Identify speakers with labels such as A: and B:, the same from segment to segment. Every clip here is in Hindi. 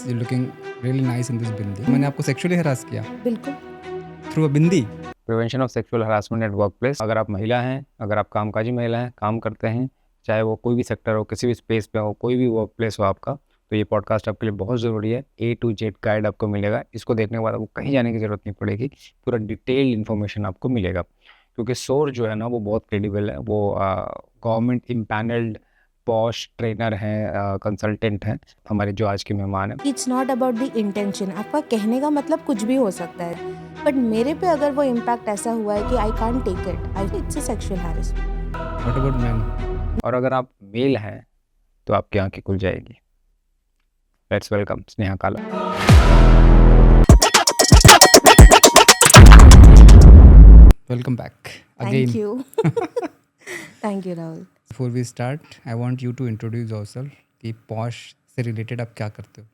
A: You looking really nice in this bindi. मैंने आपको सेक्सुअली हरास किया
B: बिल्कुल।
A: Through a bindi?
C: Prevention of sexual harassment at workplace. अगर आप महिला हैं, अगर आप कामकाजी महिला हैं, काम करते हैं, चाहे वो कोई भी सेक्टर हो, किसी भी स्पेस पे हो, कोई भी वर्क प्लेस हो आपका, तो ये पॉडकास्ट आपके लिए बहुत ज़रूरी है। A to Z गाइड आपको मिलेगा। इसको देखने के बाद आपको कहीं जाने की ज़रूरत नहीं पड़ेगी, पूरा डिटेल्ड इन्फॉर्मेशन आपको मिलेगा। क्योंकि सोर जो है ना वो बहुत क्रेडिबल है, वो गवर्नमेंट इम्पैनल्ड पॉश ट्रेनर हैं, कंसल्टेंट हैं, हमारे जो आज के मेहमान हैं।
B: It's not about the intention. आपका कहने का मतलब कुछ भी हो सकता है, बट मेरे पे अगर वो इम्पैक्ट ऐसा हुआ है कि I can't take it, I it's a sexual harassment.
A: What about man?
C: और अगर आप मेल हैं तो आपकी आंखें खुल जाएगी। Let's welcome Sneha Kala.
A: Welcome back
B: thank
A: again.
B: You. Thank you Rahul.
A: Before we start I want you to introduce yourself कि पॉश से रिलेटेड आप क्या करते हो।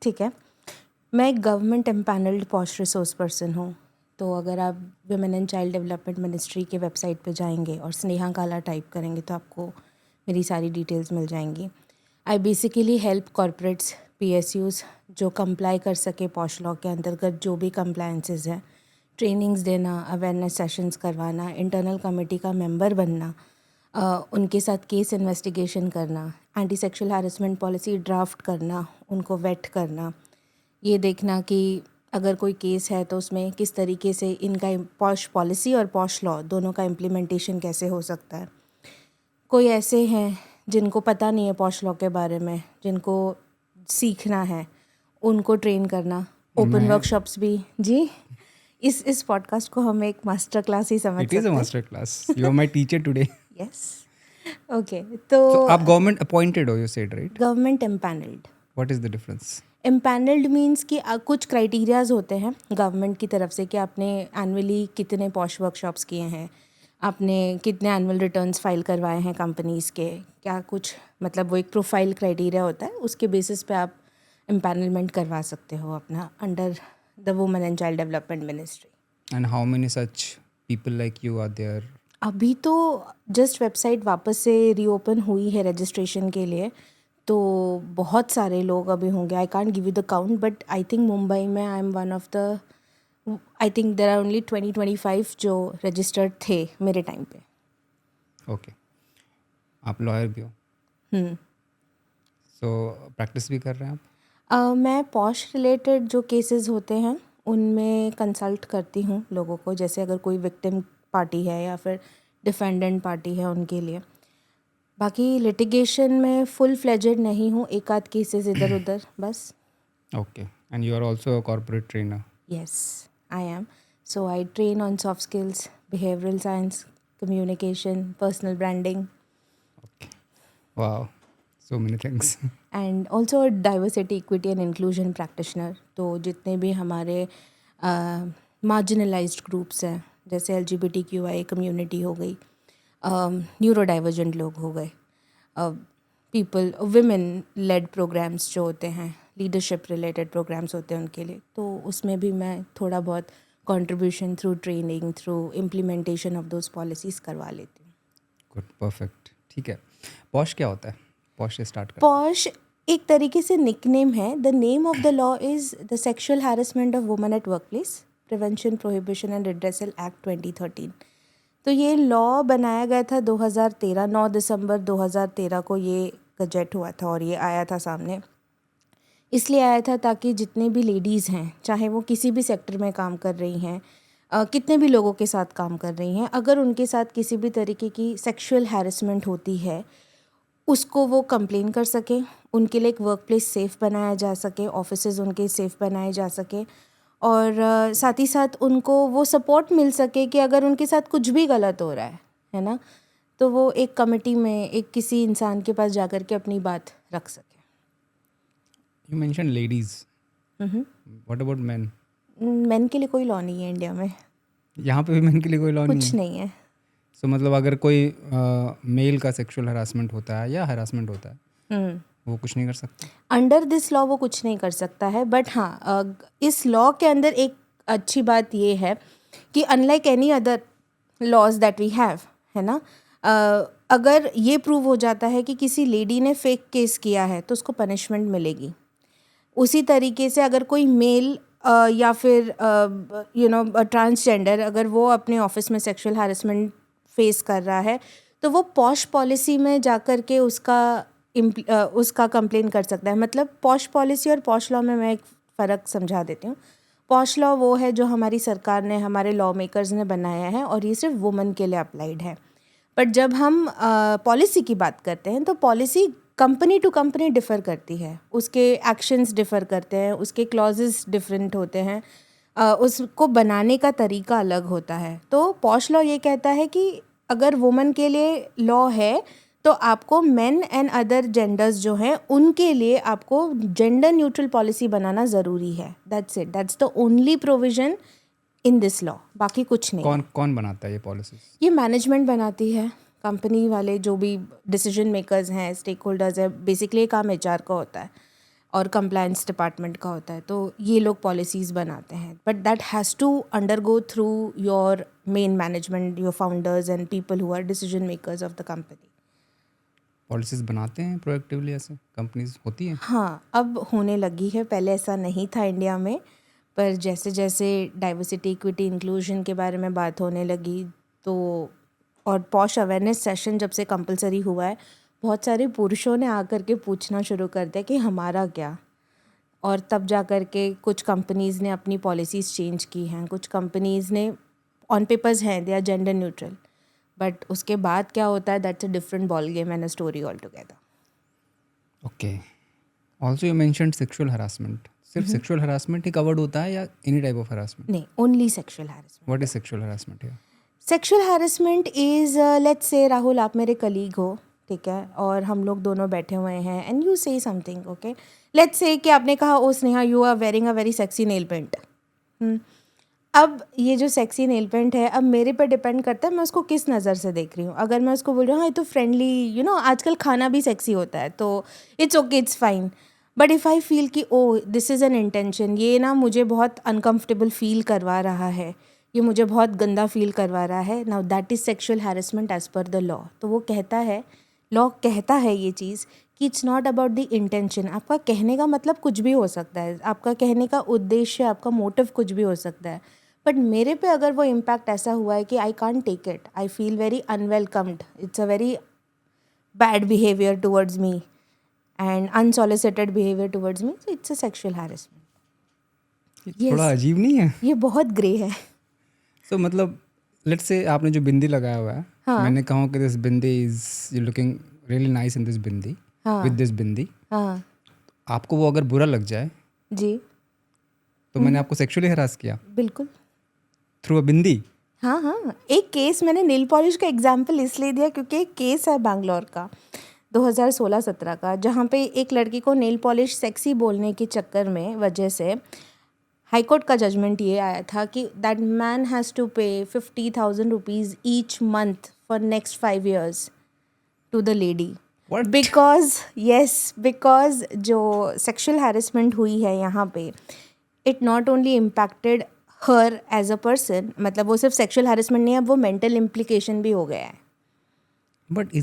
B: ठीक है, मैं एक government empanelled POSH resource person हूँ। तो अगर आप women and child development ministry के वेबसाइट पे जाएंगे और स्नेहा काला टाइप करेंगे तो आपको मेरी सारी डिटेल्स मिल जाएंगी। I basically help corporates, PSUs जो कंप्लाई कर सके पॉश लॉ के अंतर्गत, जो भी कंप्लायंसेस हैं, ट्रेनिंग्स देना, अवेयरनेस सेशंस करवाना, इंटरनल कमेटी का मेंबर बनना, उनके साथ केस इन्वेस्टिगेशन करना, anti sexual harassment policy draft करना, उनको वेट करना, ये देखना कि अगर कोई केस है तो उसमें किस तरीके से इनका पॉश पॉलिसी और पॉश लॉ दोनों का इम्प्लीमेंटेशन कैसे हो सकता है। कोई ऐसे हैं जिनको पता नहीं है पॉश लॉ के बारे में, जिनको सीखना है, उनको ट्रेन करना, ओपन वर्कशॉप्स भी। जी, इस पॉडकास्ट को हम एक मास्टर क्लास ही समझ
A: इट
B: सकते
A: इज अ
B: हैं।
A: Master class. You are my teacher today.
B: Yes, okay. तो
A: सो आप गवर्नमेंट अपॉइंटेड हो, you said, right?
B: Government empanelled.
A: What is the difference?
B: Empanelled means कि कुछ क्राइटेरियाज होते हैं गवर्नमेंट की तरफ से कि आपने एनुअली कितने पॉश वर्कशॉप्स किए हैं, आपने कितने एनुअल रिटर्न्स फाइल करवाए हैं कंपनीज़ के, क्या कुछ मतलब वो एक प्रोफाइल क्राइटेरिया होता है, उसके बेसिस पे आप एम्पैनलमेंट करवा सकते हो अपना under the women and child development ministry.
A: And how many such people like you are there?
B: अभी तो जस्ट वेबसाइट वापस से रीओपन हुई है रजिस्ट्रेशन के लिए, तो बहुत सारे लोग अभी होंगे। I can't give you the count, but I think Mumbai में I am one of the, I think there are only 20-25 जो रजिस्टर्ड थे मेरे टाइम पे।
A: ओके, आप लॉयर भी हो, सो प्रैक्टिस भी कर रहे हैं आप?
B: मैं पॉश रिलेटेड जो केसेस होते हैं उनमें कंसल्ट करती हूँ लोगों को, जैसे अगर कोई विक्टिम पार्टी है या फिर डिफेंडेंट पार्टी है उनके लिए। बाकी लिटिगेशन में फुल फ्लेजेड नहीं हूँ, एक आध केसेस इधर उधर बस।
A: Okay, and you are also a corporate trainer?
B: Yes, I am. So I train on soft skills, behavioral science, communication, personal branding,
A: wow, so many things.
B: and also a diversity, equity and inclusion practitioner. तो जितने भी हमारे marginalized groups हैं, जैसे LGBTQI कम्युनिटी हो गई, न्यूरो डाइवर्जेंट लोग हो गए, पीपल विमेन लेड प्रोग्राम्स जो होते हैं, लीडरशिप रिलेटेड प्रोग्राम्स होते हैं उनके लिए, तो उसमें भी मैं थोड़ा बहुत contribution through training, through implementation of those policies करवा लेती हूँ।
A: गुड, परफेक्ट, ठीक है। पॉश क्या होता है? पॉश से स्टार्ट कर।
B: पॉश एक तरीके से निकनेम है। The name of the law is the sexual harassment of women at work place prevention, prohibition and redressal act 2013। तो ये लॉ बनाया गया था 2013, 9 दिसंबर 2013 को ये गजेट हुआ था और ये आया था सामने। इसलिए आया था ताकि जितने भी लेडीज़ हैं, चाहे वो किसी भी सेक्टर में काम कर रही हैं, कितने भी लोगों के साथ काम कर रही हैं, अगर उनके साथ किसी भी तरीके की सेक्सुअल हैरेसमेंट होती है उसको वो कंप्लेन कर सके, उनके लिए एक वर्क प्लेस सेफ़ बनाया जा सके, ऑफिसेज उनके सेफ़ बनाए जा सके, और साथ ही साथ उनको वो सपोर्ट मिल सके कि अगर उनके साथ कुछ भी गलत हो रहा है ना, तो वो एक कमेटी में एक किसी इंसान के पास जाकर के अपनी बात रख सके।
A: You mention ladies, what about main?
B: Main के लिए कोई लॉ नहीं है इंडिया में,
A: यहाँ पे भी मेन के लिए कोई लॉ नहीं
B: कुछ
A: है?
B: नहीं है।
A: सो मतलब अगर कोई मेल का सेक्सुअल हरासमेंट होता है या हरासमेंट होता है, वो कुछ नहीं कर सकता?
B: अंडर दिस लॉ वो कुछ नहीं कर सकता है, बट हाँ इस लॉ के अंदर एक अच्छी बात ये है कि unlike any other laws that we have, है ना, अगर ये प्रूव हो जाता है कि किसी लेडी ने फेक केस किया है तो उसको पनिशमेंट मिलेगी। उसी तरीके से अगर कोई मेल या फिर ट्रांसजेंडर अगर वो अपने ऑफिस में सेक्सुअल हैरेसमेंट फेस कर रहा है तो वो पॉश पॉलिसी में जाकर के उसका कंप्लेन कर सकता है। मतलब पॉश पॉलिसी और पॉश लॉ में मैं एक फ़र्क समझा देती हूँ। पॉश लॉ वो है जो हमारी सरकार ने, हमारे लॉ मेकर्स ने बनाया है और ये सिर्फ वुमेन के लिए अप्लाइड है। बट जब हम पॉलिसी की बात करते हैं तो policy company to company differ करती है, उसके एक्शंस डिफ़र करते हैं, उसके क्लॉजेस डिफरेंट होते हैं, उसको बनाने का तरीका अलग होता है। तो पॉश लॉ ये कहता है कि अगर वुमेन के लिए लॉ है तो आपको मेन एंड अदर जेंडर्स जो हैं उनके लिए आपको जेंडर न्यूट्रल पॉलिसी बनाना ज़रूरी है। That's it, that's the only provision in this law, बाकी कुछ नहीं।
A: कौन बनाता है ये पॉलिसीज?
B: ये मैनेजमेंट बनाती है, कंपनी वाले जो भी डिसीजन मेकर्स हैं, स्टेक होल्डर्स है। बेसिकली ये काम HR का होता है और कंप्लायंस डिपार्टमेंट का होता है, तो ये लोग पॉलिसीज़ बनाते हैं। But that has to undergo through your main management, your founders and people who are decision makers of the company.
A: Policies बनाते हैं प्रोएक्टिवली, ऐसे कंपनीज होती हैं?
B: हाँ, अब होने लगी है, पहले ऐसा नहीं था इंडिया में। पर जैसे जैसे डाइवर्सिटी, इक्विटी, इंक्लूजन के बारे में बात होने लगी तो, और पॉश अवेयरनेस सेशन जब से कंपलसरी हुआ है, बहुत सारे पुरुषों ने आकर के पूछना शुरू कर दिया कि हमारा क्या। और तब जा कर के कुछ कंपनीज़ ने अपनी पॉलिसीज़ चेंज की हैं, कुछ कंपनीज़ ने ऑन पेपर्स हैं they are gender neutral, but उसके बाद क्या होता है that's a different ball game and a story altogether.
A: Okay, also you mentioned sexual harassment. सिर्फ सेक्सुअल हरासमेंट ही कवर्ड होता है या एनी टाइप ऑफ हरासमेंट?
B: नहीं, only sexual harassment.
A: What is sexual harassment here?
B: Sexual harassment is, let's say Rahul आप मेरे कलीग हो, ठीक है, और हम लोग दोनों बैठे हुए हैं and you say something, okay, let's say कि आपने कहा oh Sneha you are wearing a very sexy nail paint. अब ये जो सेक्सी नेल पेंट है, अब मेरे पे डिपेंड करता है मैं उसको किस नज़र से देख रही हूँ। अगर मैं उसको बोल रही हूँ हाँ ये तो फ्रेंडली, आजकल खाना भी सेक्सी होता है तो it's okay, it's fine. But if I feel कि ओ दिस इज़ एन इंटेंशन, ये ना मुझे बहुत अनकम्फर्टेबल फील करवा रहा है, ये मुझे बहुत गंदा फील करवा रहा है, now that is sexual harassment as per the law. तो वो कहता है, लॉ कहता है ये चीज़ कि it's not about the intention. आपका कहने का मतलब कुछ भी हो सकता है, आपका कहने का उद्देश्य, आपका मोटिव कुछ भी हो सकता है, बट मेरे पे अगर वो इम्पैक्ट ऐसा हुआ है कि I can't take it, I feel very unwelcomed, it's a very bad behaviour towards me and unsolicited behaviour towards me, so it's a sexual harassment.
A: थोड़ा अजीब नहीं है?
B: ये बहुत ग्रे है।
A: सो मतलब लेट्स से आपने जो बिंदी लगाया हुआ है, मैंने कहा कि this bindi is you looking really nice in this bindi, with this bindi,
B: हाँ
A: आपको वो अगर बुरा लग जाए
B: जी,
A: तो मैंने आपको सेक्सुअली हरास किया
B: बिल्कुल।
A: थ्रू अ बिंदी?
B: हाँ हाँ, एक केस मैंने नेल पॉलिश का एग्जाम्पल इसलिए दिया क्योंकि एक केस है बैंगलोर का 2016-17 का, जहाँ पे एक लड़की को नेल पॉलिश सेक्सी बोलने के चक्कर में वजह से हाई कोर्ट का जजमेंट ये आया था कि that man has to pay 50,000 rupees each month for next 5 years to the lady.
A: What?
B: Because जो सेक्शुअल हैरेसमेंट हुई है यहाँ पे, it not only impacted her as a person, मतलब वो सिर्फ सेक्शुअल हैरेसमेंट नहीं है, अब वो मेंटल इम्प्लीकेशन भी हो गया है।
A: But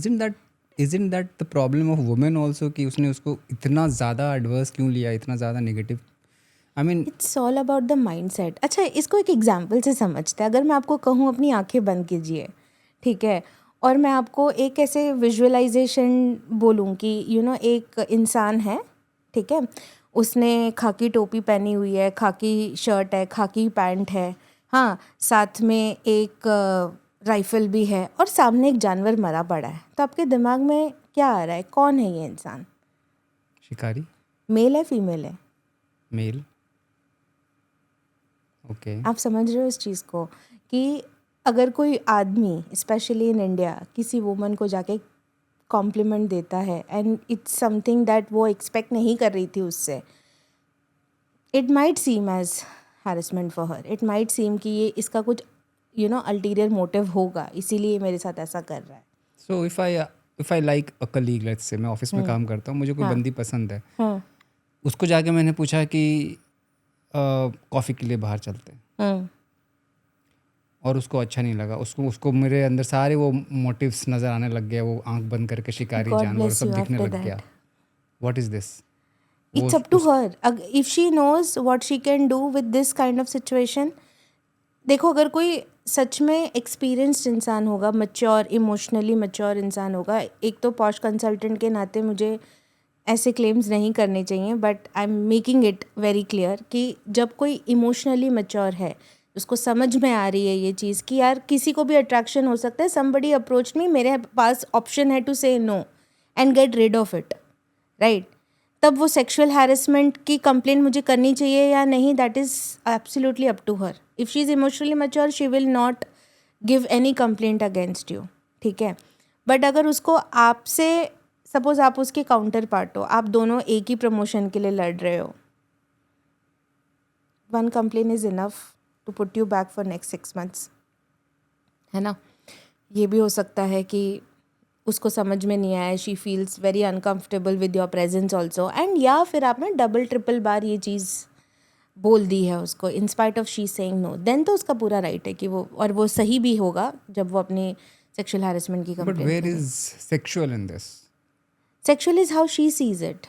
A: isn't that the problem of women also कि उसने उसको इतना ज़्यादा एडवर्स क्यों लिया, इतना ज़्यादा negative? I mean
B: it's all about the mind set. अच्छा, इसको एक एग्जाम्पल से समझते हैं। अगर मैं आपको कहूँ अपनी आंखें बंद कीजिए, ठीक है, और मैं आपको एक ऐसे विजुअलाइजेशन बोलूँ कि एक इंसान है, ठीक है, उसने खाकी टोपी पहनी हुई है, खाकी शर्ट है, खाकी पैंट है, हाँ, साथ में एक राइफल भी है और सामने एक जानवर मरा पड़ा है। तो आपके दिमाग में क्या आ रहा है, कौन है ये इंसान?
A: शिकारी?
B: मेल है, फीमेल है?
A: मेल। ओके,
B: आप समझ रहे हो इस चीज़ को कि अगर कोई आदमी स्पेशली इन इंडिया किसी वुमन को जाके कॉम्प्लीमेंट देता है एंड इट्स समथिंग दैट वो एक्सपेक्ट नहीं कर रही थी उससे, it might seem as harassment for her, it might seem कि ये इसका कुछ अल्टीरियर मोटिव होगा, इसीलिए मेरे साथ ऐसा कर रहा है।
A: So if I like a colleague, let's say मैं ऑफिस में काम करता हूँ, मुझे कोई बंदी पसंद है,
B: हाँ
A: उसको जाके मैंने पूछा कि कॉफ़ी के लिए बाहर चलते हैं, और उसको अच्छा नहीं लगा, उसको मेरे अंदर सारे वो मोटिव्स नज़र आने लग गया, वो आंख बंद करके शिकारी
B: God
A: जानवर
B: bless
A: सब
B: you
A: दिखने
B: after
A: लग गया।
B: that.
A: What is this?
B: It's up to her. If she knows what she can do with this kind of situation. देखो, अगर कोई सच में एक्सपीरियंस्ड इंसान होगा, मैच्योर, इमोशनली मैच्योर इंसान होगा, एक तो पॉश कंसल्टेंट के नाते मुझे ऐसे क्लेम्स नहीं करने चाहिए, but I am making it very clear कि जब कोई इमोशनली मैच्योर है, उसको समझ में आ रही है ये चीज़ कि यार किसी को भी अट्रैक्शन हो सकता है, समबडी अप्रोच मी, मेरे पास ऑप्शन है to say no and get rid of it, right? तब वो सेक्सुअल हैरेसमेंट की कंप्लेंट मुझे करनी चाहिए या नहीं, that is absolutely up to her. If she is emotionally mature, she will not give any complaint against you, ठीक है? बट अगर उसको आपसे, सपोज आप उसके काउंटर पार्ट हो, आप दोनों एक ही प्रमोशन के लिए लड़ रहे हो, one complain is enough to put you back for next 6 months, है ना? ये भी हो सकता है कि उसको समझ में नहीं आया, she feels very uncomfortable with your presence also, and या फिर आपने डबल ट्रिपल बार ये चीज़ बोल दी है उसको, in spite of she saying no, then तो उसका पूरा राइट है कि वो, और वो सही भी होगा जब वो अपनी सेक्सुअल हैरेसमेंट की
A: but
B: complaint.
A: Where is sexual in this?
B: Sexual is how she sees it.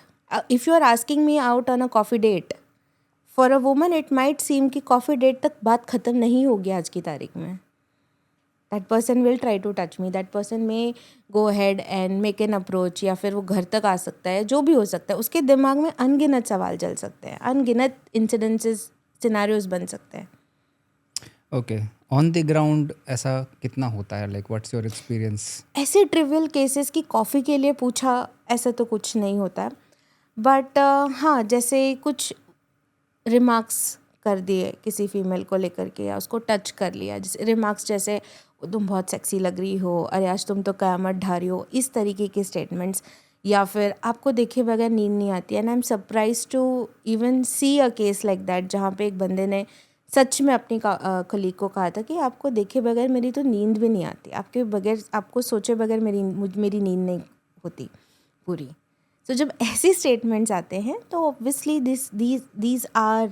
B: If you are asking me out on a coffee date, for a woman it might seem कि coffee date तक बात ख़त्म नहीं होगी आज की तारीख में. That person will try to touch me. That person may go ahead and make an approach, या फिर वो घर तक आ सकता है, जो भी हो सकता है. उसके दिमाग में अनगिनत सवाल चल सकते हैं, अनगिनत incidences, सिनारियोज बन सकते हैं.
A: ओके, ऑन द ग्राउंड ऐसा कितना होता है? Like what's your experience?
B: ऐसे ट्रिवियल केसेस की कॉफ़ी के लिए पूछा, ऐसा तो कुछ नहीं होता है. बट हाँ, जैसे कुछ रिमार्क्स कर दिए किसी फीमेल को लेकर के, या उसको टच कर लिया, जैसे रिमार्क्स जैसे तुम बहुत सेक्सी लग रही हो, अरे आज तुम तो क़यामत ढा रही हो, इस तरीके के स्टेटमेंट्स. या फिर आपको देखे बगैर नींद नहीं आती. And I am surprise to even see a case like that, जहाँ पे एक बंदे ने सच में अपनी कलीग को कहा था कि आपको देखे बगैर मेरी तो नींद भी नहीं आती, आपके बगैर, आपको सोचे बगैर मेरी नींद नहीं होती पूरी. तो जब ऐसे स्टेटमेंट्स आते हैं तो obviously these are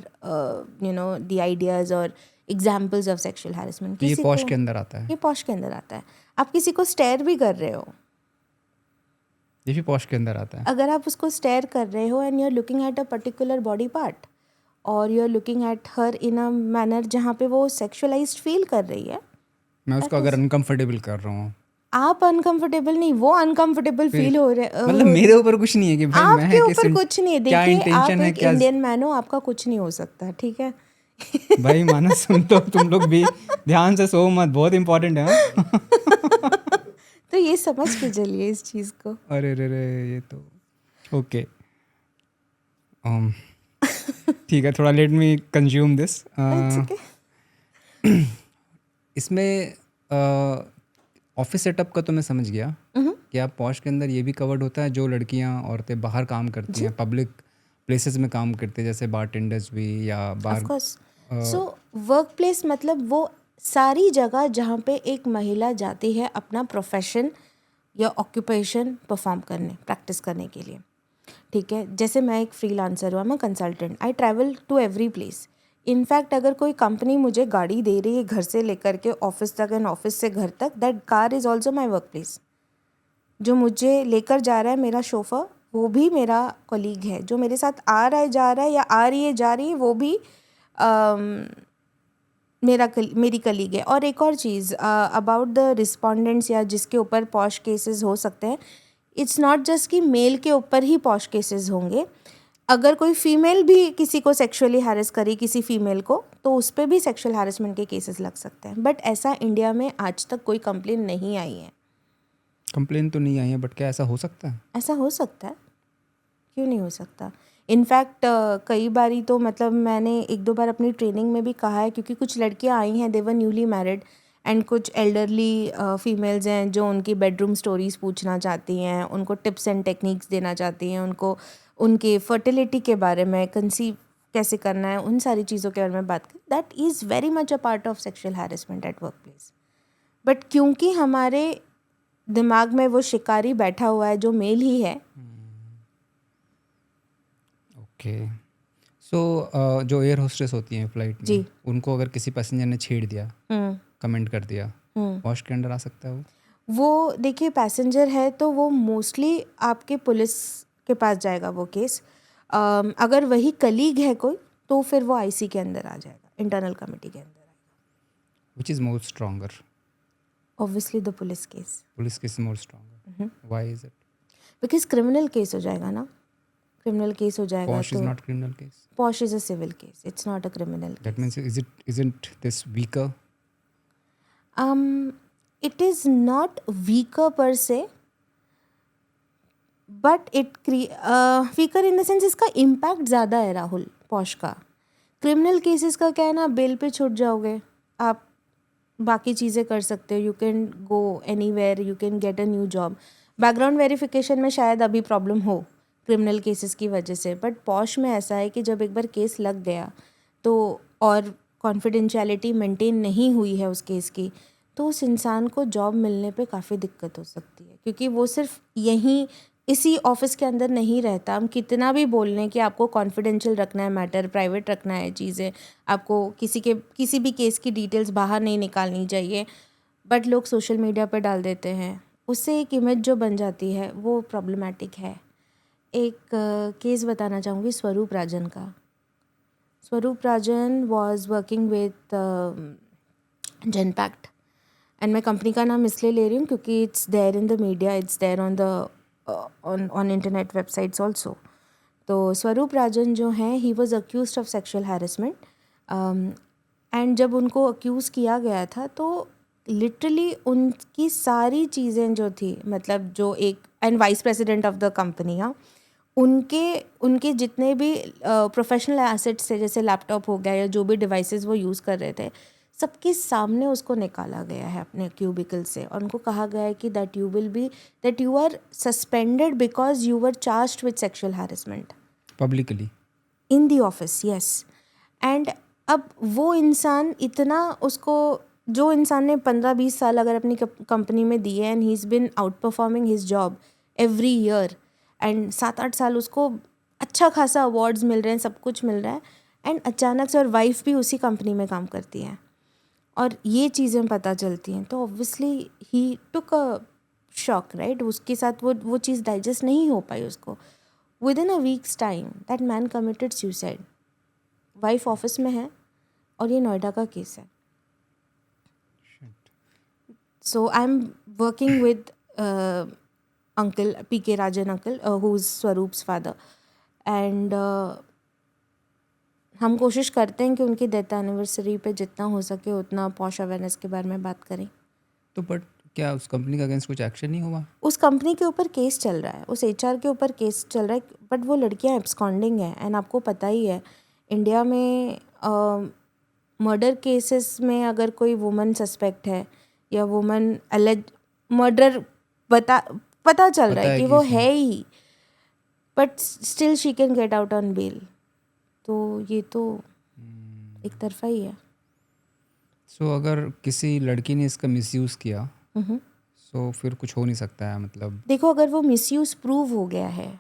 B: you know the ideas और एग्जाम्पल्स ऑफ सेक्शुअल हैरेसमेंट.
A: ये पॉश के अंदर आता है?
B: ये पॉश के अंदर आता है. आप किसी को स्टेयर भी कर रहे हो,
A: ये भी पॉश के अंदर आता है.
B: अगर आप उसको स्टेयर कर रहे हो and you are looking at a particular body part, और you are looking at her in a manner जहाँ पे वो सेक्शुअलाइज्ड फील कर रही है,
A: मैं उसको अगर अनकंफर्टेबल कर रहा हूँ,
B: आप अनकंफर्टेबल नहीं, वो अनकंफर्टेबल फील हो रहे,
A: मतलब मेरे ऊपर कुछ नहीं है कि भाई मैं
B: आपके ऊपर कुछ नहीं है.
A: क्या
B: देखिए, आप
A: इंटेंशन है,
B: एक
A: क्या
B: इंडियन मैन हो, आपका कुछ नहीं हो सकता, ठीक है?
A: भाई मानस, सुन तो तुम लोग भी ध्यान से सो मत, बहुत इंपॉर्टेंट है.
B: तो ये समझ के चलिए इस चीज़ को.
A: अरे रे रे, ये तो ओके, ठीक है, थोड़ा लेट मी कंज्यूम दिस. इसमें ऑफिस सेटअप का तो मैं समझ गया कि आप पॉश के अंदर ये भी कवर्ड होता है, जो लड़कियां, औरतें बाहर काम करती हैं, पब्लिक प्लेसेस में काम करते हैं, जैसे बारटेंडर्स भी या bar.
B: Of course. So workplace मतलब वो सारी जगह जहाँ पे एक महिला जाती है अपना प्रोफेशन या ऑक्यूपेशन परफॉर्म करने, प्रैक्टिस करने के लिए, ठीक है? जैसे मैं एक फ्रीलांसर हूँ, मैं consultant, I travel to every place. In fact अगर कोई कंपनी मुझे गाड़ी दे रही है घर से लेकर के ऑफिस तक एंड ऑफिस से घर तक, that car is also my work place. जो मुझे लेकर जा रहा है, मेरा शोफर, वो भी मेरा कलीग है. जो मेरे साथ आ रहा है, जा रहा है, या आ रही है, जा रही है, वो भी मेरी कलीग है. और एक और चीज़ अबाउट द रिस्पोंडेंट्स, या जिसके ऊपर पॉश केसेस हो सकते हैं, इट्स नॉट जस्ट कि मेल के ऊपर ही पॉश केसेस होंगे. अगर कोई फीमेल भी किसी को सेक्सुअली हैरेस करी, किसी फीमेल को, तो उस पर भी सेक्सुअल हैरेसमेंट के केसेस लग सकते हैं. बट ऐसा इंडिया में आज तक कोई कंप्लेन नहीं आई है.
A: कंप्लेन तो नहीं आई है, बट क्या ऐसा हो सकता है?
B: ऐसा हो सकता है, क्यों नहीं हो सकता? इनफैक्ट कई बारी तो, मतलब मैंने 1-2 बार अपनी ट्रेनिंग में भी कहा है, क्योंकि कुछ लड़कियां आई हैं, दे वर न्यूली मैरिड, एंड कुछ एल्डरली फीमेल्स हैं जो उनकी बेडरूम स्टोरीज पूछना चाहती हैं, उनको टिप्स एंड टेक्निक्स देना चाहती हैं, उनको उनके फर्टिलिटी के बारे में, कंसीव कैसे करना है, उन सारी चीज़ों के बारे में बात करें. That is very much a part of sexual harassment at work place. But क्योंकि हमारे दिमाग में वो शिकारी बैठा हुआ है जो मेल ही है.
A: ओके, सो जो एयर होस्टेस होती हैं फ्लाइट में, उनको अगर किसी पैसेंजर ने छेड़ दिया, कमेंट कर दिया, पॉश के अंदर आ सकता है
B: वो देखिए, पैसेंजर है तो वो मोस्टली आपके पुलिस के पास जाएगा वो केस. अगर वही कलीग है कोई तो फिर वो आईसी के अंदर आ जाएगा, इंटरनल कमेटी के अंदर आएगा।
A: Which is more stronger?
B: Obviously the police case,
A: Police case is more stronger. Why is it?
B: Because criminal case हो जाएगा ना, क्रिमिनल केस हो जाएगा
A: Posh is
B: तो
A: not criminal case.
B: POSH is a civil case, it's not a criminal
A: That
B: case.
A: means isn't this weaker?
B: It is not weaker per se, but it weaker in the sense इसका इम्पैक्ट ज़्यादा है राहुल पॉश का। क्रिमिनल केसेस का क्या है ना, बेल पे छूट जाओगे आप, बाकी चीज़ें कर सकते हो, you can go anywhere, you can get a new job. Background verification में शायद अभी प्रॉब्लम हो क्रिमिनल केसेस की वजह से, बट पॉश में ऐसा है कि जब एक बार केस लग गया तो और कॉन्फिडेंशियलिटी मेंटेन नहीं हुई है उस केस की, तो उस इंसान को जॉब मिलने पे काफ़ी दिक्कत हो सकती है, क्योंकि वो सिर्फ यहीं इसी ऑफिस के अंदर नहीं रहता। हम कितना भी बोल लें कि आपको कॉन्फिडेंशियल रखना है मैटर, प्राइवेट रखना है चीज़ें, आपको किसी भी केस की डिटेल्स बाहर नहीं निकालनी चाहिए, बट लोग सोशल मीडिया पर डाल देते हैं, उससे एक इमेज जो बन जाती है वो प्रॉब्लमेटिक है। एक केस बताना चाहूँगी स्वरूप राजन का। Swaroop Rajan was working with Genpact, and मैं कंपनी का नाम इसलिए ले रही हूँ क्योंकि it's there in the media, it's there on internet websites also. तो स्वरूप राजन जो हैं, he was accused of sexual harassment, and जब उनको अक्यूज़ किया गया था तो लिटरली उनकी सारी चीज़ें जो थी, मतलब जो एक and vice president of the company, हाँ, उनके जितने भी प्रोफेशनल एसेट्स थे, जैसे लैपटॉप हो गया या जो भी डिवाइसेस वो यूज़ कर रहे थे, सबके सामने उसको निकाला गया है अपने क्यूबिकल से, और उनको कहा गया है कि that you are suspended because you were charged with sexual harassment
A: Publicly.
B: In the office, yes. And अब वो इंसान इतना, उसको जो इंसान ने 15-20 साल अगर अपनी कंपनी में दिए, and he is been out performing his job every year, and 7-8 साल उसको अच्छा खासा अवार्ड्स मिल रहे हैं, सब कुछ मिल रहा है, एंड अचानक से, और वाइफ भी उसी कंपनी में काम करती है, और ये चीज़ें पता चलती हैं, तो obviously he took a shock, right. उसके साथ वो चीज़ डाइजेस्ट नहीं हो पाई उसको। Within a weeks time that man committed suicide. Wife office में है और ये नोएडा का केस है। So I am working with uncle PK Rajan uncle, who is Swaroop's father, and हम कोशिश करते हैं कि उनकी डेथ एनिवर्सरी पे जितना हो सके उतना पॉश अवेयरनेस के बारे में बात करें।
A: तो बट क्या उस कंपनी का अगेंस्ट कुछ एक्शन नहीं हुआ?
B: उस कंपनी के ऊपर केस चल रहा है, उस HR के ऊपर केस चल रहा है, बट वो लड़कियां एब्सकॉन्डिंग हैं, एंड आपको पता ही है इंडिया में मर्डर केसेस में अगर कोई वुमन सस्पेक्ट है या वुमन एलेज मर्डर पता चल रहा है कि वो है ही, but still she can get out on bail, तो ये तो एक तरफा ही है।
A: सो अगर किसी लड़की ने इसका मिसयूज़ किया सो फिर कुछ हो नहीं सकता है, मतलब
B: देखो, अगर वो मिसयूज़ प्रूव हो गया है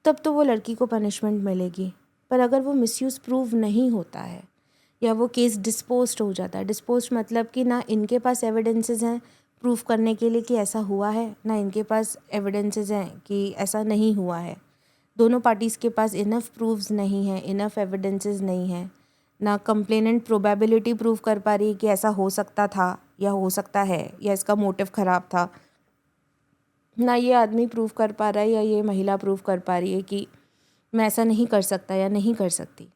B: तब तो वो लड़की को पनिशमेंट मिलेगी, पर अगर वो मिसयूज़ प्रूव नहीं होता है या वो केस डिस्पोज्ड हो जाता है, डिस्पोज्ड मतलब कि ना इनके पास एविडेंसेस हैं प्रूफ करने के लिए कि ऐसा हुआ है, ना इनके पास एविडेंसेस हैं कि ऐसा नहीं हुआ है, दोनों पार्टीज़ के पास इनफ प्रूफ्स नहीं है, इनफ एविडेंसेस नहीं है, ना कंप्लेनेंट प्रोबेबिलिटी प्रूव कर पा रही है कि ऐसा हो सकता था या हो सकता है या इसका मोटिव ख़राब था, ना ये आदमी प्रूव कर पा रहा है या ये महिला प्रूव कर पा रही है कि मैं ऐसा नहीं कर सकता या नहीं कर सकती,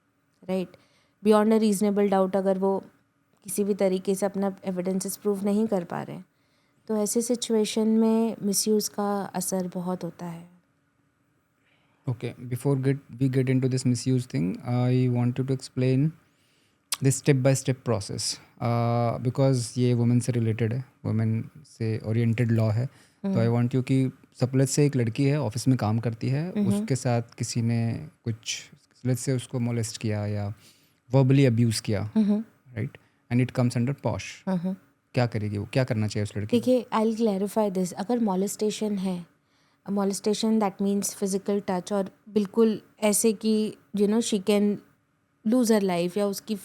B: right. Beyond a reasonable doubt अगर वो किसी भी तरीके से अपना एविडेंसेस प्रूव नहीं कर पा रहे हैं, तो ऐसे सिचुएशन में मिसयूज़ का असर बहुत होता है।
A: okay, before we get into this misuse thing, I wanted to explain this step by step process because ये वुमेन से रिलेटेड है, वुमेन से ओरिएंटेड लॉ है। तो आई वांट यू कि सपोज से एक लड़की है, ऑफिस में काम करती है, उसके साथ किसी ने कुछ लेट्स से उसको मोलेस्ट किया या वर्बली अब्यूज़ किया, right, and it comes under posh, क्या करेगी वो, क्या करना चाहिए उस लड़की को?
B: देखिए, आई विल क्लैरिफाई दिस। अगर मॉलेस्टेशन है, molestation that means physical touch, और बिल्कुल ऐसे कि she can lose her life या उसकी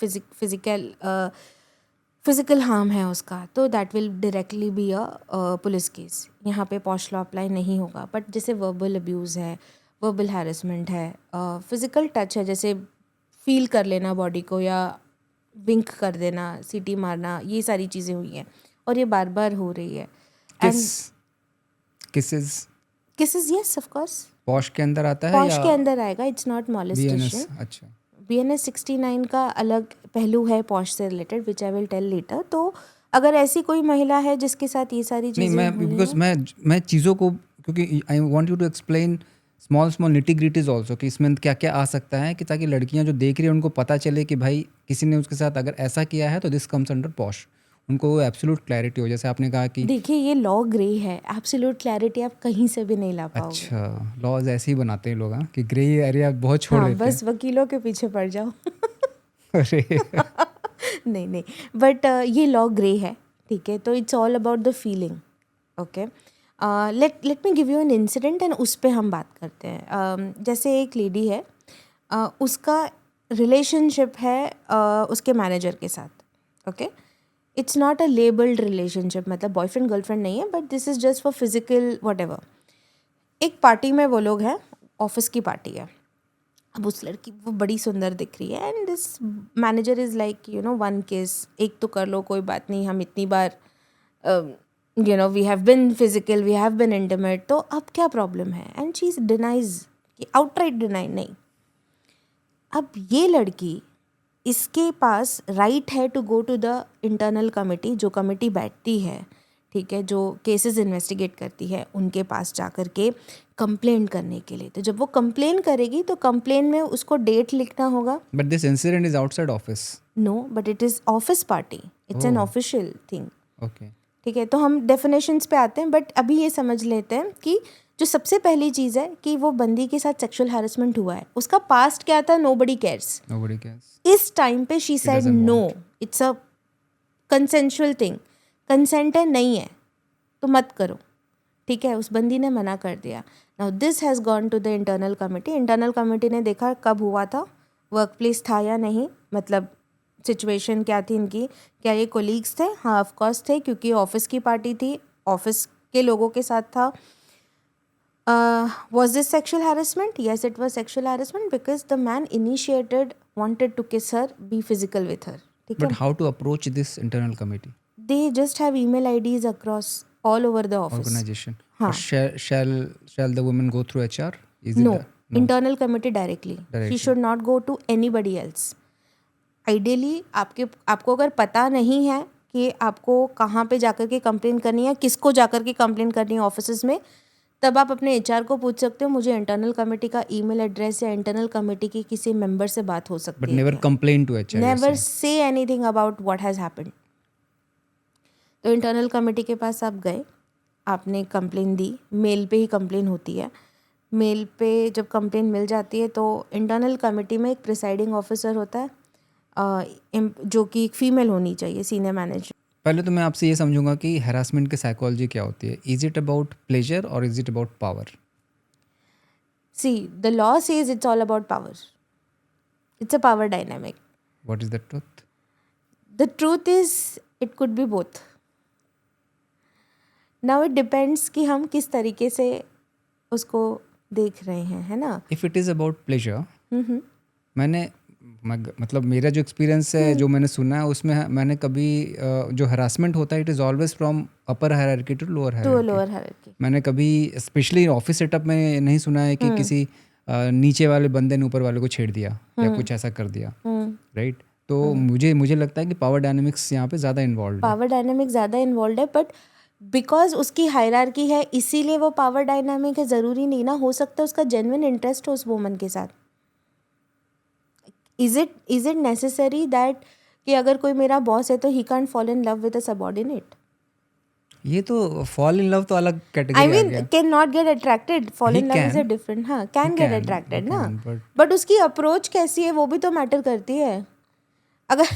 B: फिजिकल हार्म है उसका, तो that will directly be a police case. यहाँ पे पॉश लॉ अप्लाई नहीं होगा। बट जैसे वर्बल अब्यूज़ है, वर्बल हैरेसमेंट है, फिज़िकल टच है, जैसे फील कर लेना बॉडी को या विंक कर देना, सीटी मारना, ये सारी चीज़ें हुई हैं और ये बार बार हो रही है.
A: Kiss kisses
B: kisses, yes of course,
A: POSH के अंदर आता है
B: पॉश
A: या
B: के अंदर आएगा. It's not
A: BNS?
B: मॉलेस्टेशन.
A: अच्छा.
B: BNS 69 का अलग पहलू है पॉश से रिलेटेड, which I will tell later. तो अगर ऐसी कोई महिला है जिसके साथ ये सारी
A: नहीं,
B: चीज़ें
A: मैं
B: हुई
A: बिकॉज
B: हैं,
A: मैं चीज़ों को, क्योंकि I want you to explain small small nitty-gritties also कि इसमें क्या क्या आ सकता है, कि ताकि लड़कियां जो देख रही हैं उनको पता चले कि भाई किसी ने उसके साथ अगर ऐसा किया है तो दिस कम्स अंडर पॉश, उनको वो एब्सोल्यूट क्लैरिटी हो. जैसे आपने कहा कि
B: देखिए ये लॉ ग्रे है, एब्सोल्यूट क्लैरिटी आप कहीं से भी नहीं ला पाओगे.
A: अच्छा, लॉज ऐसे ही बनाते हैं लोग, हाँ, कि ग्रे एरिया बहुत छोड़
B: हाँ,
A: देते
B: बस वकीलों के पीछे पड़ जाओ.
A: हैं. अरे
B: नहीं नहीं, बट ये लॉ ग्रे है, ठीक है. तो it's all about the feeling. Okay, let me give you an incident and उस पर हम बात करते हैं. जैसे एक लेडी है, उसका रिलेशनशिप है उसके मैनेजर के साथ. Okay, it's not a labelled relationship, मतलब बॉयफ्रेंड गर्लफ्रेंड नहीं है, but this is just for physical what ever. एक पार्टी में वो लोग हैं, ऑफिस की पार्टी है. अब उस लड़की वो बड़ी सुंदर दिख रही है and this manager is like one किस, एक तो कर लो, कोई बात नहीं, हम इतनी बार we have been physical, we have been intimate, तो अब क्या प्रॉब्लम है. And she is denies, outright deny, नहीं. अब ये लड़की, इसके पास राइट है to go to the internal committee, जो कमेटी बैठती है, ठीक है, जो केसेस इन्वेस्टिगेट करती है, उनके पास जा कर के कंप्लेंट करने के लिए. तो जब वो कंप्लेन करेगी तो कंप्लेन में उसको डेट लिखना होगा.
A: But this incident is outside office.
B: No, but it is office party, it's an official thing.
A: Okay.
B: ठीक है, तो हम डेफिनेशंस पे आते हैं, बट अभी ये समझ लेते हैं कि जो सबसे पहली चीज़ है कि वो बंदी के साथ सेक्सुअल हैरेसमेंट हुआ है. उसका पास्ट क्या था, नोबडी केयर्स.
A: Nobody cares.
B: इस टाइम पे she said no, it's a consensual thing, consent है, नहीं है तो मत करो. ठीक है, उस बंदी ने मना कर दिया. Now this has gone to the internal committee. Internal committee ने देखा कब हुआ था, वर्क प्लेस था या नहीं, मतलब सिचुएशन क्या थी इनकी, क्या ये कोलीग्स थे. हाँ ऑफ कोर्स थे, क्योंकि ऑफिस की पार्टी थी, ऑफिस के लोगों के साथ था. was this sexual harassment? Yes, it was sexual harassment because the man initiated, wanted to kiss her, be physical with her. ठीक है,
A: But how to approach this internal committee
B: they just have email IDs across all over the office.
A: organization?
B: हाँ.
A: Or shall the women go through HR? Is
B: No,
A: it
B: internal committee directly. She should not go to anybody else. Ideally आपको अगर पता नहीं है कि आपको कहाँ पे जाकर के कंप्लेन करनी है, किसको जाकर के कंप्लेन करनी है ऑफिस में, तब आप अपने HR को पूछ सकते हो, मुझे इंटरनल कमेटी का ईमेल एड्रेस या इंटरनल कमेटी के किसी मेंबर से बात हो सकती
A: but
B: है.
A: never complain to HR?
B: Never say anything about what has happened. तो इंटरनल कमेटी के पास आप गए, आपने कंप्लेन दी, मेल पे ही कंप्लेन होती है. मेल पे जब कंप्लेन मिल जाती है तो इंटरनल कमेटी में एक प्रिसाइडिंग ऑफिसर होता है, जो कि एक फीमेल होनी चाहिए, सीनियर मैनेजर.
A: पहले तो मैं आपसे ये समझूंगा कि हरासमेंट की साइकोलॉजी क्या होती है. इज इट अबाउट प्लेजर और is it about power?
B: See the law says it's all about power. It's a power dynamic.
A: What is the truth?
B: The truth is it could be both. Now it depends कि हम किस तरीके से उसको देख रहे हैं, है ना.
A: If it is about pleasure, मतलब मेरा जो एक्सपीरियंस है, जो मैंने सुना है उसमें मैंने कभी जो हरासमेंट होता है it is always from upper hierarchy to lower hierarchy. मैंने कभी स्पेशली ऑफिस सेटअप में नहीं सुना है कि किसी नीचे वाले बंदे ने ऊपर वाले को छेड़ दिया या कुछ ऐसा कर दिया, राइट. तो मुझे लगता है कि पावर डायनामिक्स यहाँ पे ज़्यादा इन्वॉल्व है.
B: पावर डायनामिक ज़्यादा इन्वॉल्व है, बट बिकॉज उसकी हायरार्की है इसीलिए वो पावर डायनामिक है. ज़रूरी नहीं ना, हो सकता है उसका जेन्युइन इंटरेस्ट हो उस वुमन के साथ. इज इट नेसेसरी दैट कि अगर कोई मेरा बॉस है तो he can't fall in love with a subordinate?
A: ये तो फॉल इन लव तो अलग category
B: I mean can not get attracted. Fall in love is a different. हाँ, कैन गेट अट्रैक्टेड ना, बट उसकी अप्रोच कैसी है वो भी तो मैटर करती है. अगर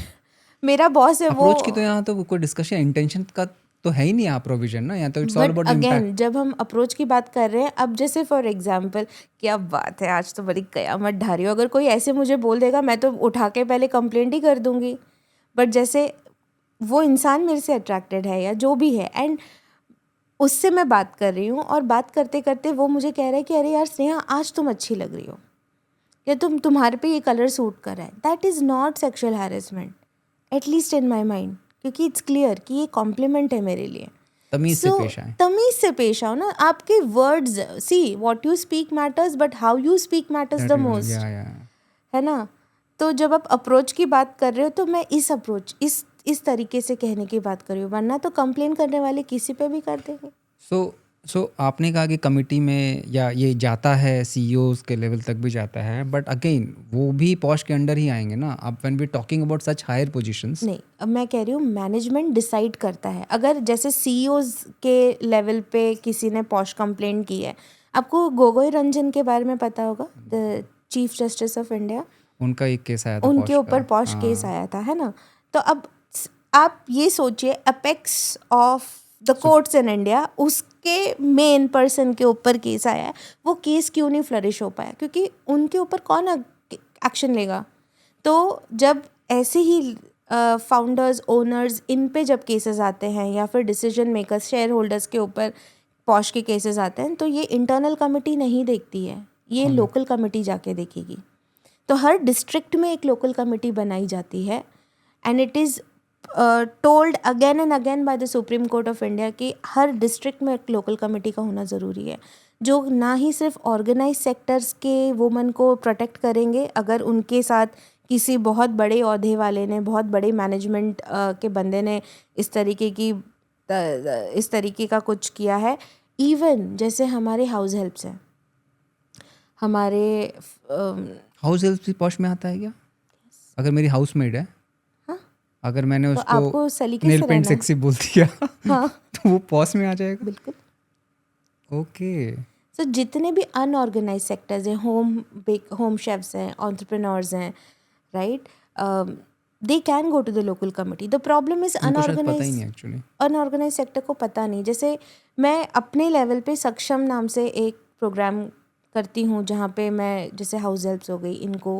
B: मेरा बॉस है वो
A: अप्रोच की तो यहाँ तो कोई डिस्कशन इंटेंशन का तो है ही नहीं यहाँ प्रोविजन ना. यहाँ तो इट्स ऑल अबाउट
B: अगेन जब हम अप्रोच की बात कर रहे हैं, अब जैसे फॉर एग्जांपल, क्या बात है, आज तो बड़ी कयामत ढा रही हो. अगर कोई ऐसे मुझे बोल देगा मैं तो उठा के पहले कंप्लेंट ही कर दूंगी. बट जैसे वो इंसान मेरे से अट्रैक्टेड है या जो भी है, एंड उससे मैं बात कर रही हूँ और बात करते करते वो मुझे कह रहा है कि अरे यार स्नेहा आज तुम अच्छी लग रही हो, या तुम्हारे पे ये कलर सूट कर रहा है. That is not sexual harassment, at least in my mind, क्योंकि इट्स क्लियर कि ये कॉम्प्लीमेंट है मेरे लिए.
A: तमीज से पेश आए.
B: तमीज से पेश आओ ना. आपके words, see what you speak matters but how you speak matters the most, है ना. तो जब आप अप्रोच की बात कर रहे हो तो मैं इस तरीके से कहने की बात कर रही हूँ, वरना तो कंप्लेन करने वाले किसी पे भी कर देंगे.
A: सो आपने कहा कि कमिटी में या ये जाता है, सीईओज के लेवल तक भी जाता है, बट अगेन वो भी पॉश के अंडर ही आएंगे ना. अब when we talking about such higher positions.
B: नहीं, अब मैं कह रही हूँ मैनेजमेंट डिसाइड करता है. अगर जैसे सीईओज के लेवल पे किसी ने पॉश कंप्लेंट की है, आपको गोगोई रंजन के बारे में पता होगा, the chief justice of India.
A: उनका एक केस आया था,
B: उनके ऊपर पॉश केस आया था, है ना. तो अब आप ये सोचिए, apex of the courts in India, उसके मेन पर्सन के ऊपर केस आया है. वो केस क्यों नहीं फ्लरिश हो पाया? क्योंकि उनके ऊपर कौन एक्शन लेगा? तो जब ऐसे ही फाउंडर्स, ओनर्स, इन पे जब केसेस आते हैं, या फिर डिसीजन मेकर्स, शेयर होल्डर्स के ऊपर पॉश के केसेस आते हैं, तो ये इंटरनल कमेटी नहीं देखती है, ये लोकल कमेटी जाके देखेगी. तो हर डिस्ट्रिक्ट में एक लोकल कमेटी बनाई जाती है, and it is told again and again by the supreme court of India कि हर डिस्ट्रिक्ट में एक लोकल कमेटी का होना ज़रूरी है, जो ना ही सिर्फ ऑर्गेनाइज सेक्टर्स के वुमन को प्रोटेक्ट करेंगे अगर उनके साथ किसी बहुत बड़े ओहदे वाले ने, बहुत बड़े मैनेजमेंट के बंदे ने इस तरीके का कुछ किया है. इवन जैसे हमारे हाउस हेल्प्स हैं, हमारे
A: हाउस हेल्प भी पॉश में आता है क्या? अगर मेरी हाउस मेड है,
B: हाँ,
A: अगर मैंने
B: तो
A: उसको
B: आपको सलीके
A: नेल
B: से
A: पेंट
B: रहना है.
A: सेक्सी बोल दिया
B: हाँ,
A: तो वो पॉश में आ जाएगा.
B: बिल्कुल.
A: ओके.
B: सो जितने भी अनऑर्गेनाइज सेक्टर्स हैं, होम शेफ्स हैं, एंटरप्रेन्योर्स हैं, right, they can go to the local committee. The problem is
A: उनको शायद पता ही नहीं एक्चुअली.
B: अनऑर्गेनाइज सेक्टर को पता नहीं. जैसे मैं अपने लेवल पे सक्षम नाम से एक प्रोग्राम करती हूँ, जहाँ पे मैं, जैसे हाउस हेल्प्स हो गई, इनको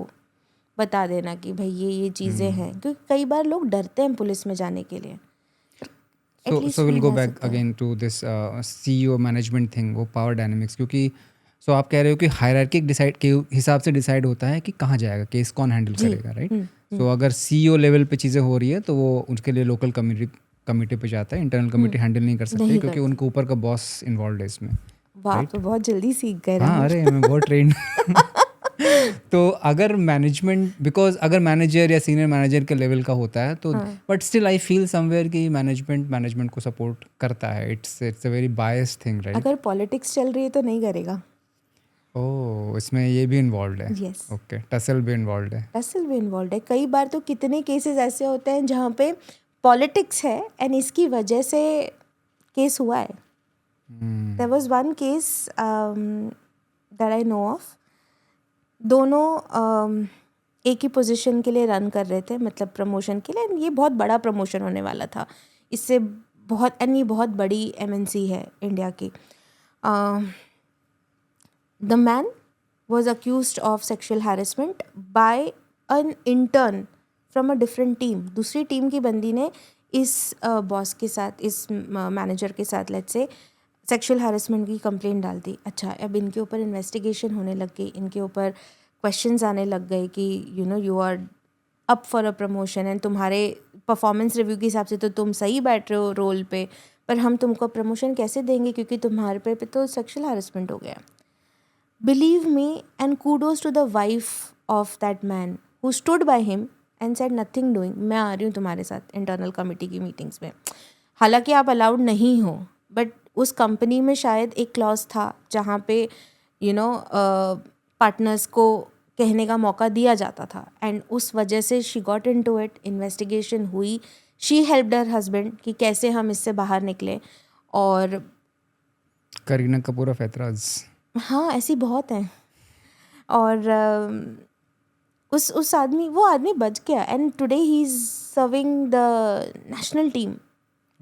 B: बता देना कि भाई ये चीज़ें हैं, क्योंकि कई बार लोग डरते हैं पुलिस में जाने के लिए.
A: So we'll go back again to this CEO management thing, वो power dynamics, क्योंकि so आप कह रहे हो कि हायरार्की डिसाइड के हिसाब से डिसाइड होता है कि कहाँ जाएगा केस, कौन हैंडल करेगा, राइट. सो अगर CEO लेवल पे चीज़ें हो रही है तो वो उसके लिए लोकल कमिटी पे जाता है. इंटरनल कमिटी हैंडल नहीं कर सकती क्योंकि उनके ऊपर का बॉस इन्वॉल्व है इसमें.
B: वाह, तो बहुत जल्दी सीख गए.
A: हाँ, अरे मैं बहुत ट्रेन. तो अगर मैनेजमेंट, बिकॉज अगर मैनेजर या सीनियर मैनेजर के लेवल का होता है तो, but still I feel somewhere कि मैनेजमेंट को सपोर्ट करता है. It's a very biased thing, right.
B: अगर पॉलिटिक्स चल रही है तो नहीं करेगा.
A: ओह, इसमें ये भी इन्वॉल्व है.
B: यस,
A: ओके, टसल भी इन्वॉल्व है.
B: टसल भी इन्वॉल्व है. कई बार तो कितने केसेस ऐसे होते हैं जहाँ पे पॉलिटिक्स है एंड इसकी वजह से केस हुआ है. There was one case that I know of. दोनों एक ही पोजीशन के लिए रन कर रहे थे, मतलब प्रमोशन के लिए. ये बहुत बड़ा प्रमोशन होने वाला था. इससे ये बहुत बड़ी MNC है इंडिया की. The man was accused of sexual harassment by an intern from a different team. दूसरी टीम की बंदी ने इस बॉस के साथ, इस मैनेजर के साथ, लेट्स से, सेक्शुअल हैरेसमेंट की कंप्लेंट डाल दी. अच्छा, अब इनके ऊपर इन्वेस्टिगेशन होने लग गई, इनके ऊपर क्वेश्चंस आने लग गए कि you are up for a promotion and तुम्हारे परफॉर्मेंस रिव्यू के हिसाब से तो तुम सही बैठ रहे हो रोल पे, पर हम तुमको प्रमोशन कैसे देंगे क्योंकि तुम्हारे पे तो सेक्शुअल हैरेसमेंट हो गया. Believe me, and kudos to the wife of that man who stood by him and said nothing doing. मैं आ रही हूँ तुम्हारे साथ इंटरनल कमेटी की मीटिंग्स में. हालांकि आप अलाउड नहीं हो, बट उस कंपनी में शायद एक क्लॉज था जहाँ पे पार्टनर्स को कहने का मौका दिया जाता था, एंड उस वजह से she got into it. Investigation हुई, शी हेल्प्ड हर हस्बैंड कि कैसे हम इससे बाहर निकले. और
A: करीना कपूर ऑफ ऐतराज,
B: हाँ, ऐसी बहुत हैं. और वो आदमी बच गया, and today he is serving the national team.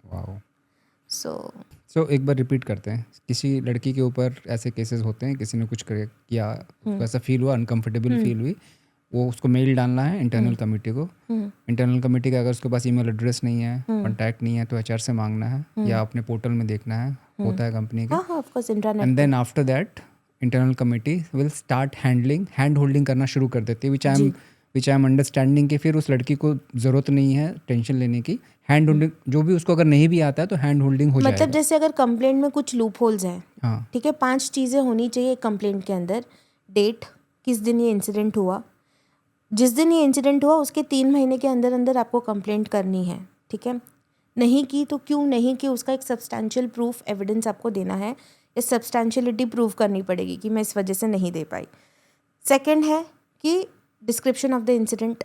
A: Wow.
B: So
A: एक बार रिपीट करते हैं. किसी लड़की के ऊपर ऐसे केसेस होते हैं, किसी ने कुछ किया, उसको ऐसा फील हुआ, अनकंफर्टेबल फील हुई, वो उसको मेल डालना है इंटरनल कमेटी को. इंटरनल कमेटी का अगर उसके पास ईमेल एड्रेस नहीं है, कॉन्टैक्ट नहीं है, तो HR से मांगना है या अपने पोर्टल में देखना है होता है कंपनी के,
B: हाँ हाँ of course intranet
A: and then after that internal committee will start hand holding करना शुरू कर देती है, विच आई एम अंडरस्टैंडिंग कि फिर उस लड़की को ज़रूरत नहीं है टेंशन लेने की, हैंड होल्डिंग जो भी उसको अगर नहीं भी आता है तो हैंड होल्डिंग हो
B: मतलब
A: जाएगा।
B: जैसे अगर कंप्लेंट में कुछ लूप होल्स हैं,
A: हाँ
B: ठीक है, 5 चीज़ें होनी चाहिए कंप्लेंट के अंदर। डेट, किस दिन ये इंसिडेंट हुआ, जिस दिन ये इंसिडेंट हुआ उसके 3 महीने के अंदर अंदर आपको कंप्लेंट करनी है, ठीक है। नहीं की तो क्यों नहीं की, उसका एक सब्सटैंशियल प्रूफ एविडेंस आपको देना है, इस सब्सटैंशियलिटी प्रूव करनी पड़ेगी कि मैं इस वजह से नहीं दे पाई। सेकंड है कि डिस्क्रिप्शन ऑफ द इंसिडेंट,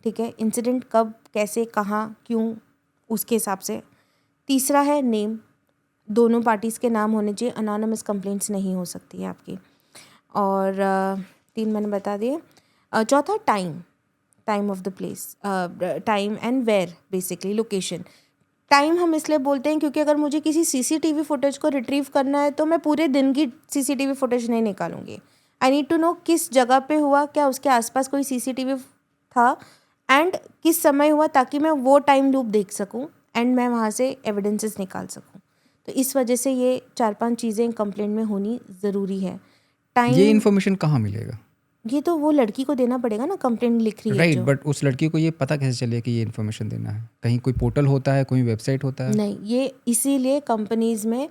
B: ठीक है, इंसिडेंट कब कैसे कहाँ क्यों उसके हिसाब से। तीसरा है नेम, दोनों पार्टीज़ के नाम होने चाहिए, अनोनिमस कंप्लेंट्स नहीं हो सकती है आपकी। और 3 मैंने बता दिए। चौथा time of the place, time and where, basically location. Time हम इसलिए बोलते हैं क्योंकि अगर मुझे किसी सीसीटीवी फुटेज को रिट्रीव करना है तो मैं पूरे दिन की सीसीटीवी फुटेज नहीं निकालूंगी। आई नीड टू नो किस जगह पे हुआ, क्या उसके आसपास कोई सीसीटीवी था एंड किस समय हुआ, ताकि मैं वो टाइम लूप देख सकूं एंड मैं वहाँ से एविडेंसेस निकाल सकूं। तो इस वजह से ये 4-5 चीज़ें कंप्लेंट में होनी ज़रूरी है।
A: ये
B: टाइम,
A: इन्फॉर्मेशन कहाँ मिलेगा?
B: ये तो वो लड़की को देना पड़ेगा ना, कंप्लेंट लिख रही है
A: राइट,
B: जो।
A: बट उस लड़की को ये पता कैसे चले कि ये इन्फॉर्मेशन देना है? कहीं कोई पोर्टल होता है, कोई वेबसाइट होता है?
B: नहीं, ये इसीलिए कंपनीज में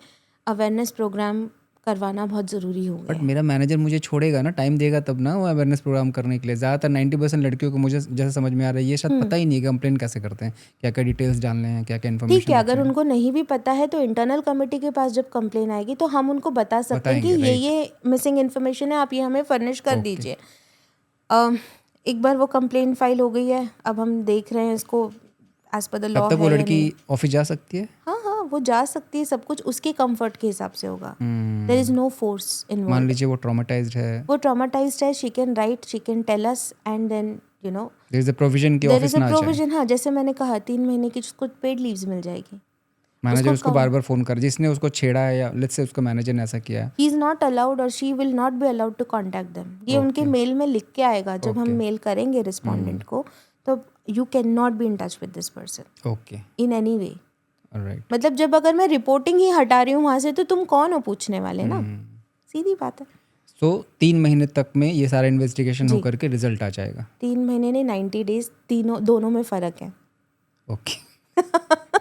B: अवेयरनेस प्रोग्राम करवाना बहुत ज़रूरी हो गया
A: बट
B: है।
A: मेरा मैनेजर मुझे छोड़ेगा ना, टाइम देगा तब ना वो अवेयरनेस प्रोग्राम करने के लिए। ज़्यादातर 90% लड़कियों को मुझे जैसे समझ में आ रहा है ये शायद पता ही नहीं है कंप्लेंट कैसे करते हैं, क्या क्या डिटेल्स डालने हैं, क्या क्या
B: ठीक
A: इन्फॉर्मेशन
B: है, अगर उनको नहीं भी पता है तो इंटरनल कमेटी के पास जब कंप्लेन आएगी तो हम उनको बता सकते हैं कि
A: बताएंगे,
B: ये मिसिंग इन्फॉर्मेशन है, आप ये हमें फर्निश कर
A: Okay.
B: दीजिए। एक बार वो कंप्लेन फाइल हो गई है, अब हम देख रहे हैं इसको एज पर द लॉ
A: तब तक वो
B: है या
A: लड़की
B: नहीं।
A: ऑफिस जा सकती है?
B: हाँ हाँ वो जा सकती है, सब कुछ उसके कंफर्ट के हिसाब से होगा। There is no force
A: man
B: involve.
A: लीजिए वो ट्रॉमेटाइज्ड है,
B: वो ट्रॉमेटाइज्ड है, she can write, she can tell us and then you know
A: there is a provision कि
B: देयर
A: ऑफिस
B: इज अ
A: ना जाए।
B: प्रोविजन। हाँ, जैसे मैंने कहा 3 महीने की उसको पेड लीव्स मिल जाएगी।
A: मैनेजर उसको
B: कम-
A: बार बार फोन कर, जिसने उसको छेड़ा है या लेट्स से उसका मैनेजर ने ऐसा किया है,
B: ही इज नॉट अलाउड और she will not be allowed to contact them. ये उनके मेल में लिख के आएगा जब हम मेल करेंगे रिस्पोंडेंट को, तो you can not be in touch with this person
A: okay
B: in any way.
A: Right.
B: मतलब जब अगर मैं रिपोर्टिंग ही हटा रही हूँ वहाँ से तो तुम कौन हो पूछने वाले ना, सीधी बात है।
A: सो 3 महीने तक में ये सारा इन्वेस्टिगेशन
B: जी।
A: होकर के रिजल्ट आ जाएगा।
B: 3 महीने नहीं, 90 डेज, तीनों दोनों में फ़र्क है।
A: ओके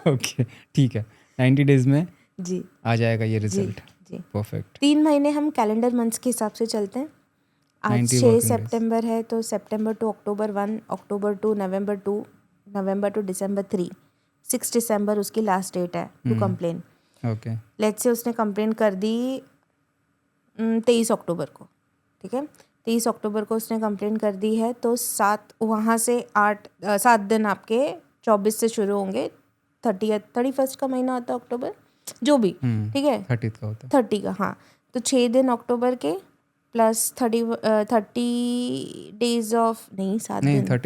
A: ओके ठीक है, 90 डेज में
B: जी
A: आ जाएगा ये
B: जी
A: रिजल्ट।
B: जी।
A: परफेक्ट।
B: 3 महीने हम कैलेंडर मंथ्स के हिसाब से चलते हैं। आज
A: 90
B: 6
A: working days.
B: सितंबर है तो सितंबर टू अक्टूबर 1, अक्टूबर टू नवंबर 2, नवंबर टू दिसंबर 3, 6 दिसंबर उसकी लास्ट डेट है to complain.
A: Okay
B: let's say उसने कंप्लेन कर दी 23 अक्टूबर को, ठीक है, 23 अक्टूबर को उसने कंप्लेन कर दी है तो 7 वहाँ से 7 दिन आपके 24 से शुरू होंगे, 31st का महीना होता है अक्टूबर, जो भी, ठीक है,
A: 30 का होता है।
B: 30 का, हाँ, तो 6 दिन अक्टूबर के प्लस 30 डेज ऑफ, नहीं 7
A: नहीं
B: दिन,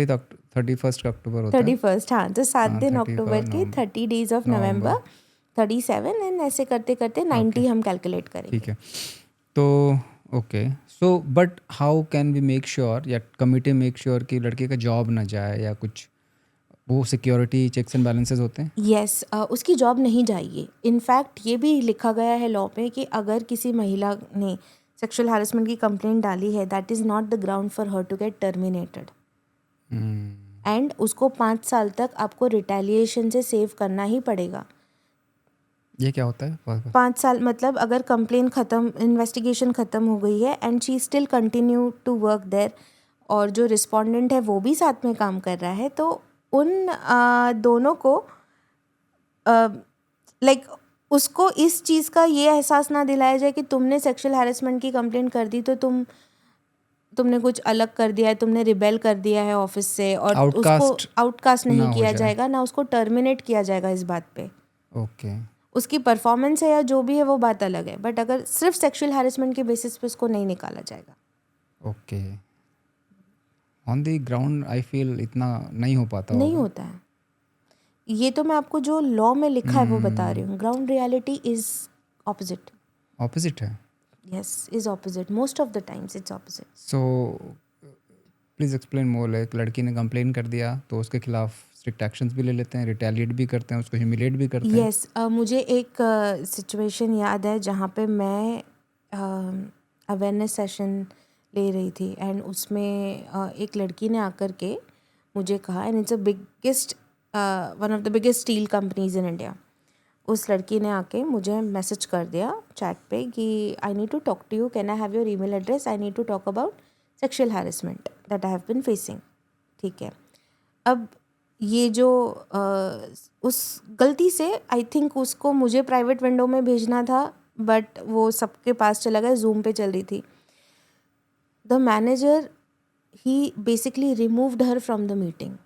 A: 31st का अक्टूबर होता है।
B: 31st, हाँ, तो 7 दिन
A: 30
B: अक्टूबर
A: का
B: के, 30 डेज ऑफ नवंबर, 37 एंड ऐसे करते करते 90 हम कैलकुलेट करेंगे।
A: ठीक है, तो okay, so but how can we make sure या कमिटी मेक श्योर कि लड़के का जॉब ना जाए या कुछ, वो सिक्योरिटी चेक्स एंड बैलेंसेस होते हैं?
B: यस, उसकी जॉब नहीं जाएगी। इनफैक्ट ये भी लिखा गया है लॉ पे कि अगर किसी महिला ने सेक्सुअल हैरेसमेंट की कंप्लेंट डाली है, that is not the ground for her to get terminated and उसको 5 साल तक आपको रिटेलिएशन से सेव करना ही पड़ेगा।
A: ये क्या होता है?
B: 5 साल मतलब अगर कंप्लेन ख़त्म, इन्वेस्टिगेशन ख़त्म हो गई है and she still continue to work there और जो रिस्पोंडेंट है वो भी साथ में काम कर रहा है, तो उन दोनों को लाइक उसको इस चीज़ का ये एहसास ना दिलाया जाए कि तुमने सेक्सुअल हैरेसमेंट की कंप्लेंट कर दी तो तुमने कुछ अलग कर दिया है, तुमने रिबेल कर दिया है ऑफिस से, और उसको आउटकास्ट नहीं
A: ना हो
B: किया
A: जाए।
B: जाएगा, ना उसको टर्मिनेट किया जाएगा इस बात पे।
A: ओके
B: उसकी परफॉर्मेंस है या जो भी है वो बात अलग है, बट अगर सिर्फ सेक्सुअल हैरेसमेंट के बेसिस पे उसको नहीं निकाला जाएगा।
A: Okay, on the ground I feel इतना नहीं हो पाता
B: नहीं
A: होगा।
B: होता है, ये तो मैं आपको जो लॉ में लिखा है वो बता रही हूँ। Ground reality is opposite.
A: Opposite है।
B: Yes, is opposite, most of the times it's opposite.
A: So please explain more. Like लड़की ने कंप्लेन कर दिया तो उसके खिलाफ स्ट्रिक्ट एक्शंस भी ले लेते हैं, रिटेलिएट भी करते हैं, उसको ह्यूमिलेट भी करते हैं।
B: यस मुझे एक सिचुएशन याद है जहाँ पे मैं अवेयरनेस सेशन ले रही थी एंड उसमें एक लड़की ने आकर के मुझे कहा, and it's a biggest one of the biggest steel companies in India. उस लड़की ने आके मुझे मैसेज कर दिया चैट पे कि I need to talk to you, can I have your email address, I need to talk about sexual harassment that I have been facing. ठीक है, अब ये जो उस गलती से आई थिंक उसको मुझे प्राइवेट विंडो में भेजना था, बट वो सबके पास चला गया, जूम पे चल रही थी। The manager he basically removed her from the meeting.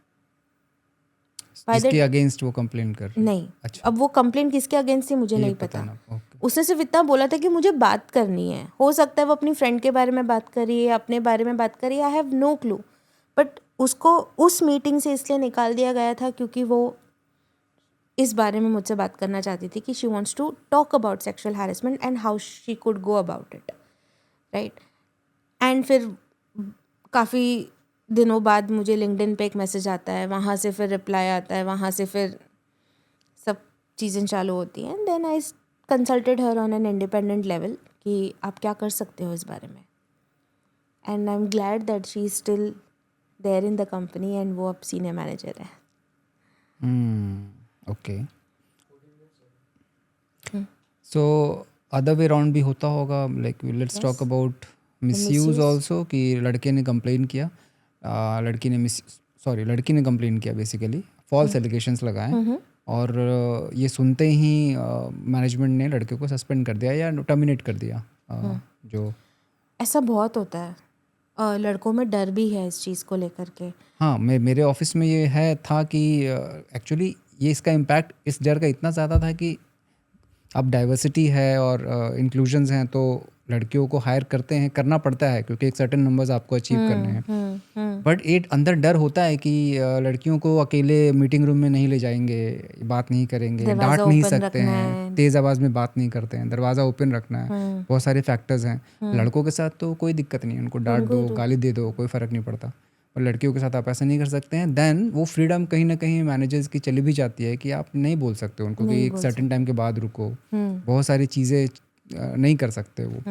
A: इसके अगेंस्ट वो कंप्लेन कर रही है?
B: नहीं,
A: अच्छा,
B: अब वो कंप्लेन किसके अगेंस्ट थी मुझे
A: ये
B: नहीं पता।
A: ना। ओके।
B: उसने सिर्फ इतना बोला था कि मुझे बात करनी है, हो सकता है वो अपनी फ्रेंड के बारे में बात कर रही है, अपने बारे में बात कर रही है, I have no clue. But उसको उस मीटिंग से इसलिए निकाल दिया गया था क्योंकि वो इस बारे में मुझसे बात करना चाहती थी कि she wants to talk about sexual harassment and how she could go about it, right. And फिर काफ़ी दिनों बाद मुझे लिंक्डइन पे एक मैसेज आता है, वहाँ से फिर रिप्लाई आता है, वहाँ से फिर सब चीज़ें चालू होती हैं। Then I consulted her on an independent level कि आप क्या कर सकते हो इस बारे में। And I am glad that she is still there in the company and वो अब सीनियर मैनेजर है।
A: Okay, so other way round भी होता होगा, like let's talk about misuse also, कि लड़के ने कंप्लेन किया, लड़की ने कंप्लेन किया, बेसिकली फॉल्स एलिगेशंस लगाए, और ये सुनते ही मैनेजमेंट ने लड़के को सस्पेंड कर दिया या टर्मिनेट कर दिया। जो
B: ऐसा बहुत होता है, लड़कों में डर भी है इस चीज़ को लेकर के।
A: हाँ, मेरे ऑफिस में ये था कि एक्चुअली ये इसका इम्पैक्ट इस डर का इतना ज़्यादा था कि अब डाइवर्सिटी है और इंक्लूजन्स हैं, तो लड़कियों को हायर करना पड़ता है क्योंकि एक सर्टेन नंबर्स आपको अचीव करने हैं। बट एक अंदर डर होता है कि लड़कियों को अकेले मीटिंग रूम में नहीं ले जाएंगे, बात नहीं करेंगे, डांट नहीं सकते हैं, तेज़ आवाज़ में बात नहीं करते हैं, दरवाज़ा ओपन रखना है, बहुत सारे फैक्टर्स हैं। लड़कों के साथ तो कोई दिक्कत नहीं है, उनको डांट दो, गाली दे दो, कोई फ़र्क नहीं पड़ता। और लड़कियों के साथ आप ऐसा नहीं कर सकते हैं। देन वो फ्रीडम कहीं ना कहीं मैनेजर्स की चली भी जाती है कि आप नहीं बोल सकते उनको कि एक सर्टेन टाइम के बाद रुको, बहुत सारी चीज़ें नहीं कर सकते वो।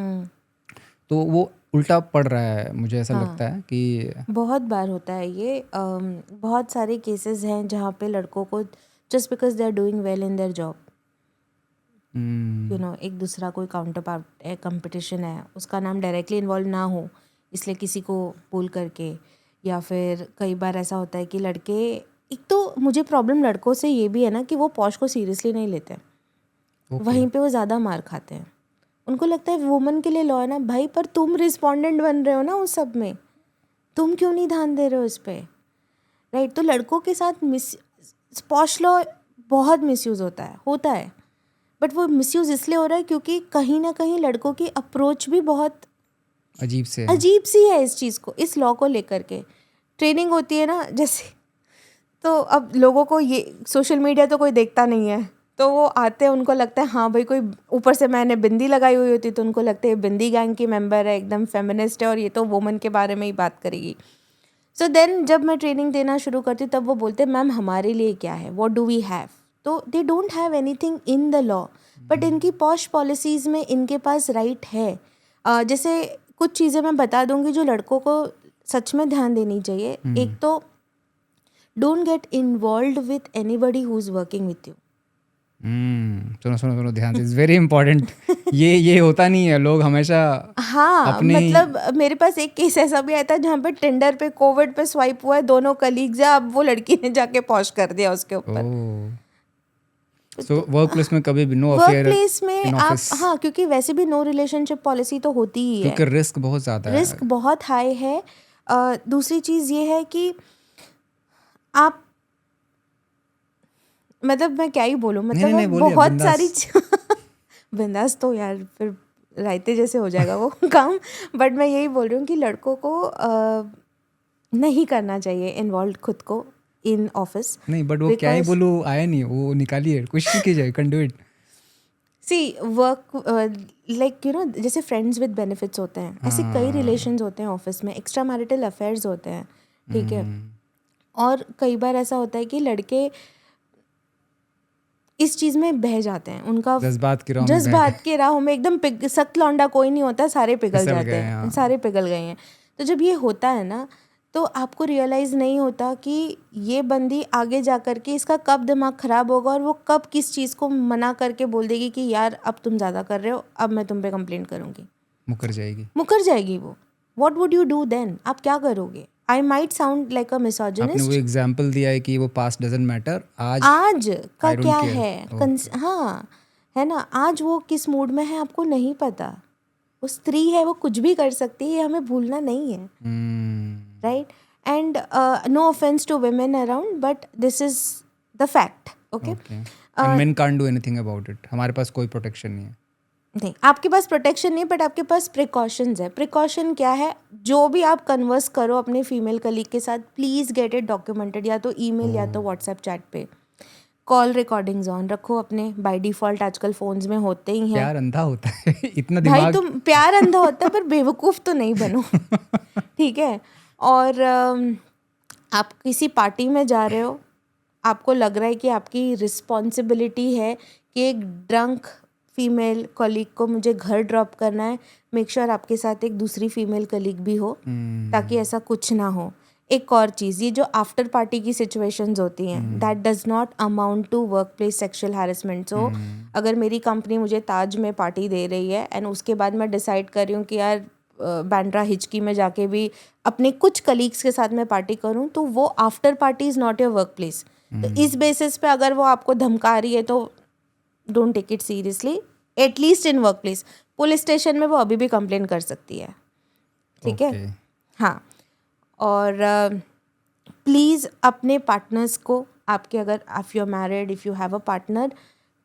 A: तो वो उल्टा पड़ रहा है, मुझे ऐसा लगता है कि
B: बहुत बार होता है ये। बहुत सारे केसेस हैं जहाँ पे लड़कों को just because they are doing well in their job, you know, एक दूसरा कोई काउंटर पार्ट है, कंपटीशन है, उसका नाम डायरेक्टली इन्वॉल्व ना हो इसलिए किसी को पुल करके, या फिर कई बार ऐसा होता है कि लड़के, एक तो मुझे प्रॉब्लम लड़कों से ये भी है ना कि वो पॉश को सीरियसली नहीं लेते, वहीं पे वो ज़्यादा मार खाते हैं। उनको लगता है वुमन के लिए लॉ है ना भाई, पर तुम रिस्पोंडेंट बन रहे हो ना उस सब में, तुम क्यों नहीं ध्यान दे रहे हो इस पे, राइट। तो लड़कों के साथ पॉश लॉ बहुत मिसयूज़ होता है, बट वो मिसयूज़ इसलिए हो रहा है क्योंकि कहीं ना कहीं लड़कों की अप्रोच भी बहुत अजीब सी है इस चीज़ को, इस लॉ को लेकर के। ट्रेनिंग होती है ना जैसे, तो अब लोगों को ये सोशल मीडिया तो कोई देखता नहीं है, तो वो आते हैं, उनको लगता है हाँ भाई, कोई ऊपर से मैंने बिंदी लगाई हुई होती तो उनको लगता है बिंदी गैंग की मेंबर है, एकदम फेमिनिस्ट है और ये तो वुमन के बारे में ही बात करेगी। सो देन जब मैं ट्रेनिंग देना शुरू करती तब वो बोलते हैं मैम हमारे लिए क्या है, व्हाट डू वी हैव। तो they don't have anything in the law, but इनकी पॉश पॉलिसीज़ में इनके पास राइट है। जैसे कुछ चीज़ें मैं बता दूंगी जो लड़कों को सच में ध्यान देनी चाहिए। एक तो don't get involve with anybody who is working with you.
A: सुनो ध्यान से, इट्स वेरी इंपॉर्टेंट। ये होता नहीं है, लोग हमेशा
B: हाँ मतलब मेरे पास एक केस ऐसा भी आया था जहाँ पे टिंडर पे कोविड पे स्वाइप हुआ है, दोनों कलीग्स है, अब वो लड़की ने जाके पॉश कर दिया उसके ऊपर।
A: सो वर्क प्लेस में कभी भी नो अफेयर,
B: वर्क प्लेस में आप, हाँ, क्योंकि वैसे भी नो रिलेशनशिप पॉलिसी तो होती ही है,
A: क्योंकि रिस्क बहुत ज़्यादा है,
B: रिस्क बहुत हाई है। दूसरी चीज़ ये है कि आप, मतलब मैं क्या ही बोलूँ, मतलब
A: नहीं,
B: बहुत सारी बिंदास तो यार फिर रायते जैसे हो जाएगा वो काम। बट मैं यही बोल रही हूँ कि लड़कों को नहीं करना चाहिए इन्वॉल्व खुद को इन ऑफिस।
A: नहीं, बट वो क्या ही बोलूँ, आया नहीं, वो निकालिए, कोशिश की जाए, can do it.
B: See work like you know जैसे फ्रेंड्स विद बेनिफिट्स होते हैं, ऐसे कई रिलेशंस होते हैं ऑफिस में, एक्स्ट्रा मैरिटल अफेयर्स होते हैं, ठीक है। और कई बार ऐसा होता है कि लड़के इस चीज़ में बह जाते हैं, उनका जज्बात की राहों में एकदम सख्त लौंडा कोई नहीं होता, सारे पिघल जाते हैं, सारे पिघल गए हैं। तो जब ये होता है ना, तो आपको रियलाइज़ नहीं होता कि ये बंदी आगे जा कर के इसका कब दिमाग ख़राब होगा और वो कब किस चीज़ को मना करके बोल देगी कि यार अब तुम ज़्यादा कर रहे हो, अब मैं तुम पे कंप्लेंट करूँगी। मुकर जाएगी वो। What would you do then? आप क्या करोगे? I might sound like a misogynist.
A: आपने वो एग्जांपल दिया है कि वो पास्ट डजंट मैटर,
B: आज का क्या है, हाँ है ना, आज वो किस मूड में है आपको नहीं पता। वो स्त्री है, वो कुछ भी कर सकती है, हमें भूलना नहीं है, right. And no offence to women around, but this is the fact, okay.
A: And men can't do anything about it. हमारे पास कोई प्रोटेक्शन नहीं है।
B: नहीं, आपके पास प्रोटेक्शन नहीं, बट आपके पास प्रिकॉशंस है। प्रिकॉशन क्या है? जो भी आप कन्वर्स करो अपने फीमेल कलीग के साथ, प्लीज़ गेट इट डॉक्यूमेंटेड, या तो ईमेल या तो व्हाट्सएप चैट पे। कॉल रिकॉर्डिंग्स ऑन रखो अपने, बाय डिफ़ॉल्ट आजकल फ़ोन्स में होते ही हैं।
A: प्यार अंधा होता है इतना
B: भाई
A: दिमाग।
B: तुम प्यार अंधा होता है पर बेवकूफ़ तो नहीं बनो, ठीक है। और आप किसी पार्टी में जा रहे हो, आपको लग रहा है कि आपकी रिस्पॉन्सिबिलिटी है कि एक ड्रंक फीमेल कलीग को मुझे घर ड्रॉप करना है, मेक श्योर आपके साथ एक दूसरी फीमेल कलीग भी हो, ताकि ऐसा कुछ ना हो। एक और चीज़, ये जो आफ्टर पार्टी की सिचुएशंस होती हैं, that does not amount to workplace sexual harassment. So अगर मेरी कंपनी मुझे ताज में पार्टी दे रही है एंड उसके बाद मैं डिसाइड कर रही हूँ कि यार बैंड्रा हिचकी में जाके भी अपने कुछ कलीग्स के साथ मैं पार्टी करूँ, तो वो after party is not your work place. तो इस बेसिस पे अगर वो आपको धमका रही है तो don't take it seriously, at least in work place. Police station में वो अभी भी कंप्लेन कर सकती है, ठीक है। हाँ, और प्लीज़ अपने पार्टनर्स को, आपके अगर if you are married, if you have a partner,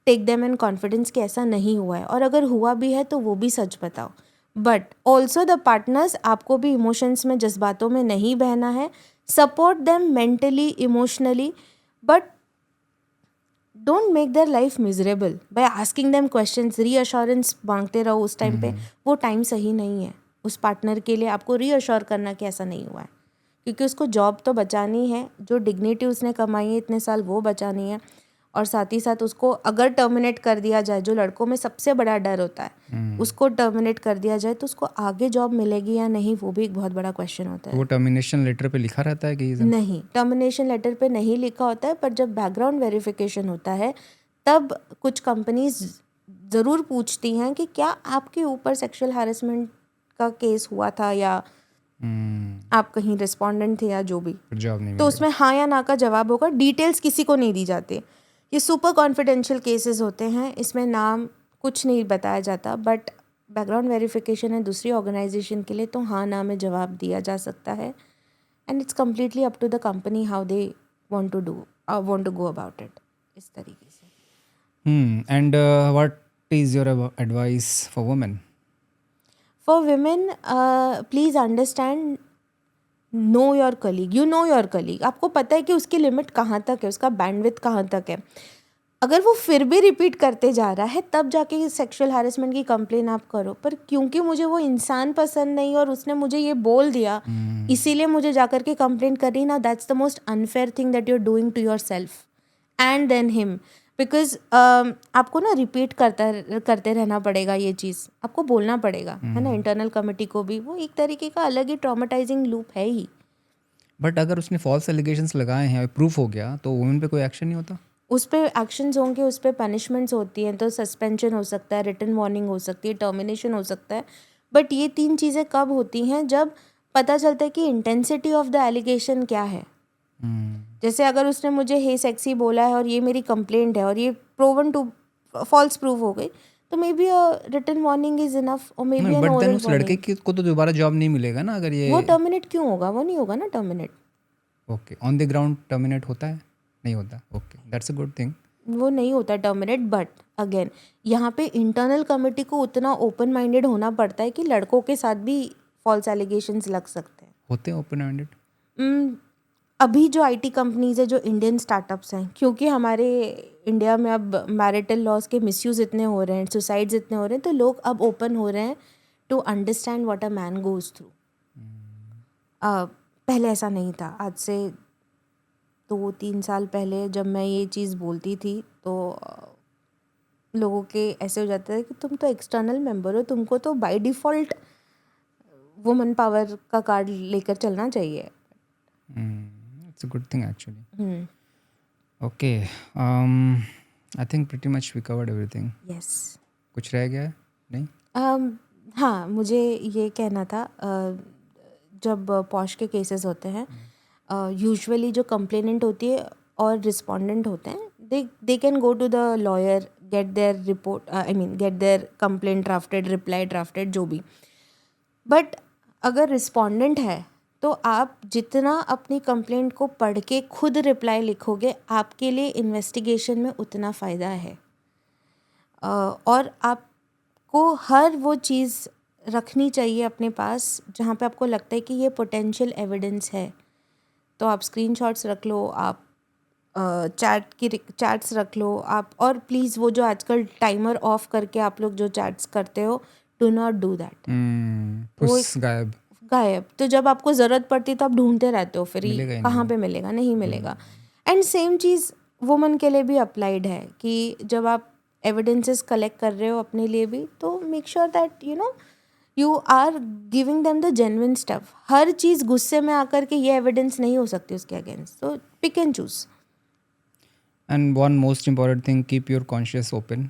B: take them in confidence कि ऐसा नहीं हुआ है, और अगर हुआ भी है तो वो भी सच बताओ। बट ऑल्सो द पार्टनर्स, आपको भी इमोशंस में, जज्बातों में नहीं बहना है। Support them mentally, emotionally, but don't make their life miserable by asking them questions. Reassurance मांगते रहो उस टाइम पे, वो टाइम सही नहीं है उस पार्टनर के लिए। आपको रीअश्योर करना कि ऐसा नहीं हुआ है, क्योंकि उसको जॉब तो बचानी है, जो डिग्निटी उसने कमाई है इतने साल वो बचानी है, और साथ ही साथ उसको अगर टर्मिनेट कर दिया जाए, जो लड़कों में सबसे बड़ा डर होता है, उसको टर्मिनेट कर दिया जाए तो उसको आगे जॉब मिलेगी या नहीं, वो भी एक बहुत बड़ा क्वेश्चन होता है।
A: वो टर्मिनेशन लेटर पे लिखा रहता है कि
B: नहीं, टर्मिनेशन लेटर पे नहीं लिखा होता है, पर जब बैकग्राउंड वेरिफिकेशन होता है तब कुछ कंपनीज ज़रूर पूछती हैं कि क्या आपके ऊपर सेक्सुअल हैरेसमेंट का केस हुआ था, या आप कहीं रिस्पोंडेंट थे, या जो भी,
A: जॉब नहीं
B: तो उसमें हाँ या ना का जवाब होगा। डिटेल्स किसी को नहीं दी जाती। ये सुपर कॉन्फिडेंशियल केसेस होते हैं, इसमें नाम कुछ नहीं बताया जाता, बट बैकग्राउंड वेरिफिकेशन है दूसरी ऑर्गेनाइजेशन के लिए, तो हाँ ना में जवाब दिया जा सकता है। And it's completely up to the company how they want to go about it, इस तरीके से।
A: And what is your advice for women?
B: For women, please understand, know your colleague, you know your colleague. आपको पता है कि उसकी लिमिट कहाँ तक है, उसका बैंडविड्थ कहाँ तक है। अगर वो फिर भी रिपीट करते जा रहा है, तब जाके सेक्सुअल हैरेसमेंट की कंप्लेन आप करो। पर क्योंकि मुझे वो इंसान पसंद नहीं और उसने मुझे ये बोल दिया, इसीलिए मुझे जाकर के कंप्लेन करनी ना, that's the most unfair thing that you are doing to yourself and then him. Because आपको ना रिपीट करते रहना पड़ेगा, ये चीज़ आपको बोलना पड़ेगा, है ना, इंटरनल कमेटी को भी। वो एक तरीके का अलग ही ट्रॉमेटाइजिंग लूप है ही।
A: बट अगर उसने फॉल्स एलिगेशंस लगाए हैं और प्रूफ हो गया, तो वुमेन पे कोई एक्शन नहीं होता?
B: उस पर एक्शंस होंगे, उस पर पनिशमेंट्स होती हैं, तो सस्पेंशन हो सकता है, रिटन वार्निंग हो सकती है, टर्मिनेशन हो सकता है। बट ये 3 चीज़ें कब होती हैं? जब पता चलता है कि इंटेंसिटी ऑफ द एलिगेशन क्या है। जैसे अगर उसने मुझे हे सेक्सी बोला है और ये मेरी कंप्लेंट है और ये प्रूवन टू फॉल्स प्रूव हो गई, तो maybe written warning is enough, और maybe an
A: but then
B: oral
A: उस लड़के को तो दोबारा जॉब नहीं मिलेगा ना अगर ये।
B: वो टर्मिनेट क्यों होगा? वो नहीं होगा ना terminate.
A: Okay, on the ground terminate होता है? नहीं होता। Okay, that's a good thing.
B: वो नहीं होता टर्मिनेट, बट अगेन यहाँ पे इंटरनल कमेटी को उतना ओपन माइंडेड होना पड़ता है कि लड़कों के साथ भी फॉल्स एलिगेशंस लग सकते हैं।
A: होते हैं ओपन माइंडेड?
B: अभी जो आईटी कंपनीज है, जो इंडियन स्टार्टअप्स हैं, क्योंकि हमारे इंडिया में अब मैरिटल लॉज के मिसयूज़ इतने हो रहे हैं, सुसाइड्स इतने हो रहे हैं, तो लोग अब ओपन हो रहे हैं to understand what a man goes through. पहले ऐसा नहीं था। आज से 2-3 साल पहले जब मैं ये चीज़ बोलती थी तो लोगों के ऐसे हो जाते थे कि तुम तो एक्सटर्नल मेंबर हो, तुमको तो बाय डिफ़ॉल्ट वुमन पावर का कार्ड लेकर चलना चाहिए।
A: It's a good thing actually.
B: Hmm,
A: okay, I think pretty much we covered everything.
B: Yes.
A: कुछ रह गया है? नहीं?
B: हाँ, मुझे ये कहना था, जब पॉश के केसेस होते हैं, यूजुअली जो कंप्लेनेंट होती है और रिस्पोंडेंट होते हैं, they can go to the lawyer, get their report, I mean get their complaint drafted, reply drafted, जो भी। बट अगर रिस्पोंडेंट है तो आप जितना अपनी कंप्लेंट को पढ़ के खुद रिप्लाई लिखोगे, आपके लिए इन्वेस्टिगेशन में उतना फ़ायदा है। और आपको हर वो चीज़ रखनी चाहिए अपने पास जहाँ पे आपको लगता है कि ये पोटेंशियल एविडेंस है। तो आप स्क्रीनशॉट्स रख लो, आप चैट्स रख लो आप, और प्लीज़ वो जो आजकल टाइमर ऑफ करके आप लोग जो चैट्स करते हो, डू नॉट डू दैट। वो
A: पुस गायब.
B: गायब, तो जब आपको ज़रूरत पड़ती है तो आप ढूंढते रहते हो, फिर
A: मिलेगा ही
B: कहाँ
A: नहीं.
B: पे मिलेगा, नहीं मिलेगा। एंड सेम चीज़ वुमन के लिए भी अप्लाइड है कि जब आप एविडेंसेस कलेक्ट कर रहे हो अपने लिए भी, तो make sure that you are giving them the genuine stuff. हर चीज़ गुस्से में आकर के ये एविडेंस नहीं हो सकती उसके अगेंस्ट, तो pick and choose.
A: And one most important thing, keep your conscious open.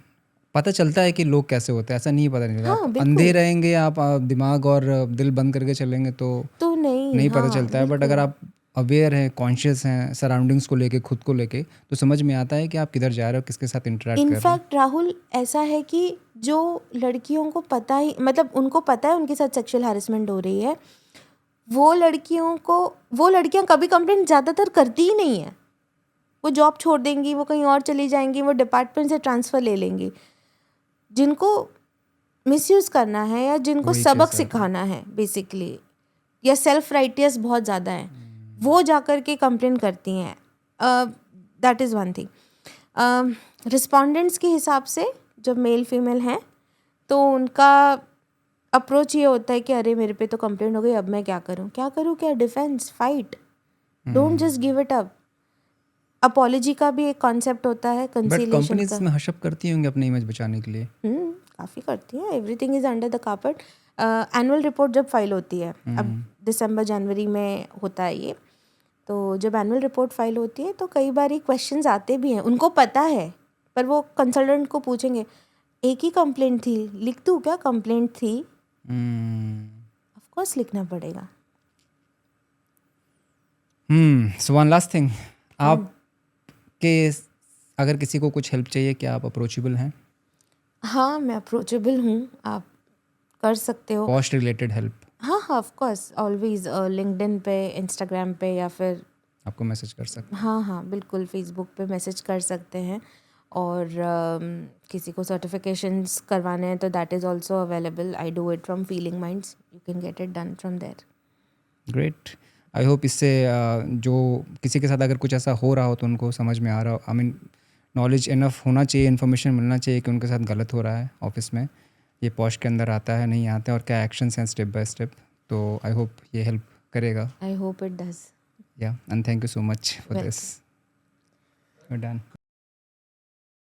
A: पता चलता है कि लोग कैसे होते हैं, ऐसा नहीं पता नहीं चलता.
B: हाँ,
A: आप
B: बिल्कुल।
A: अंधे रहेंगे, आप दिमाग और दिल बंद करके चलेंगे तो नहीं पता
B: हाँ,
A: चलता है. बट
B: बिल्कुल।
A: अगर आप अवेयर हैं, कॉन्शियस हैं सराउंडिंग्स को लेके, खुद को लेके, तो समझ में आता है कि आप किधर जा रहे हो, किसके साथ इंटरेक्ट कर रहे हो.
B: इनफैक्ट राहुल, ऐसा है कि जो लड़कियों को पता ही, मतलब उनको पता है उनके साथ सेक्सुअल हैरेसमेंट हो रही है, वो लड़कियां कभी कंप्लेंट ज़्यादातर करती ही नहीं है। वो जॉब छोड़ देंगी, वो कहीं और चली जाएंगी, वो डिपार्टमेंट से ट्रांसफ़र ले लेंगी। जिनको मिसयूज़ करना है या जिनको
A: वही
B: सबक
A: चीज़ है.
B: सिखाना है बेसिकली, या सेल्फ राइटियस बहुत ज़्यादा है, वो जाकर के कंप्लेन करती हैं। That is one thing. Respondents के हिसाब से जब मेल फीमेल हैं तो उनका अप्रोच ये होता है कि अरे मेरे पे तो कंप्लेंट हो गई, अब मैं क्या करूँ क्या, defence, fight, don't just give it up. Apology का भी एक कॉन्सेप्ट होता है,
A: बट
B: कंसीलिएशन
A: कंपनीज
B: का।
A: में हशअप करती होंगी अपनी इमेज बचाने के लिए.
B: काफ़ी करती हैं, everything is under the carpet. Annual report जब फाइल होती है, अब दिसंबर जनवरी में होता है ये, तो जब एनुअल रिपोर्ट फाइल होती है तो कई बार ये क्वेश्चंस आते भी हैं, उनको पता है, पर वो कंसल्टेंट को पूछेंगे एक ही कंप्लेंट थी, लिख दूँ क्या कंप्लेंट थी? ऑफ कोर्स लिखना पड़ेगा।
A: सो वन लास्ट थिंग, आपके अगर किसी को कुछ हेल्प चाहिए, क्या आप अप्रोचेबल हैं?
B: हाँ, मैं अप्रोचेबल हूँ, आप कर सकते हो।
A: पॉश रिलेटेड हेल्प
B: हाँ हाँ, ऑफ कोर्स, ऑलवेज लिंक्डइन पे, इंस्टाग्राम पे, या फिर
A: आपको मैसेज कर सकते
B: हाँ हाँ बिल्कुल, फेसबुक पे मैसेज कर सकते हैं। और किसी को सर्टिफिकेशंस करवाने हैं तो that is also available. I do it from feeling minds, you can get it done from there.
A: Great. I hope इससे जो किसी के साथ अगर कुछ ऐसा हो रहा हो तो उनको समझ में आ रहा हो. आई मीन नॉलेज इनफ होना चाहिए, इन्फॉर्मेशन मिलना चाहिए कि उनके साथ गलत हो रहा है ऑफिस में, ये पॉश के अंदर आता है नहीं आता है, और क्या एक्शंस हैं स्टेप बाय स्टेप. तो आई होप ये हेल्प करेगा.
B: I hope it does.
A: या and thank you so much for
B: Welcome.
A: This. We're done.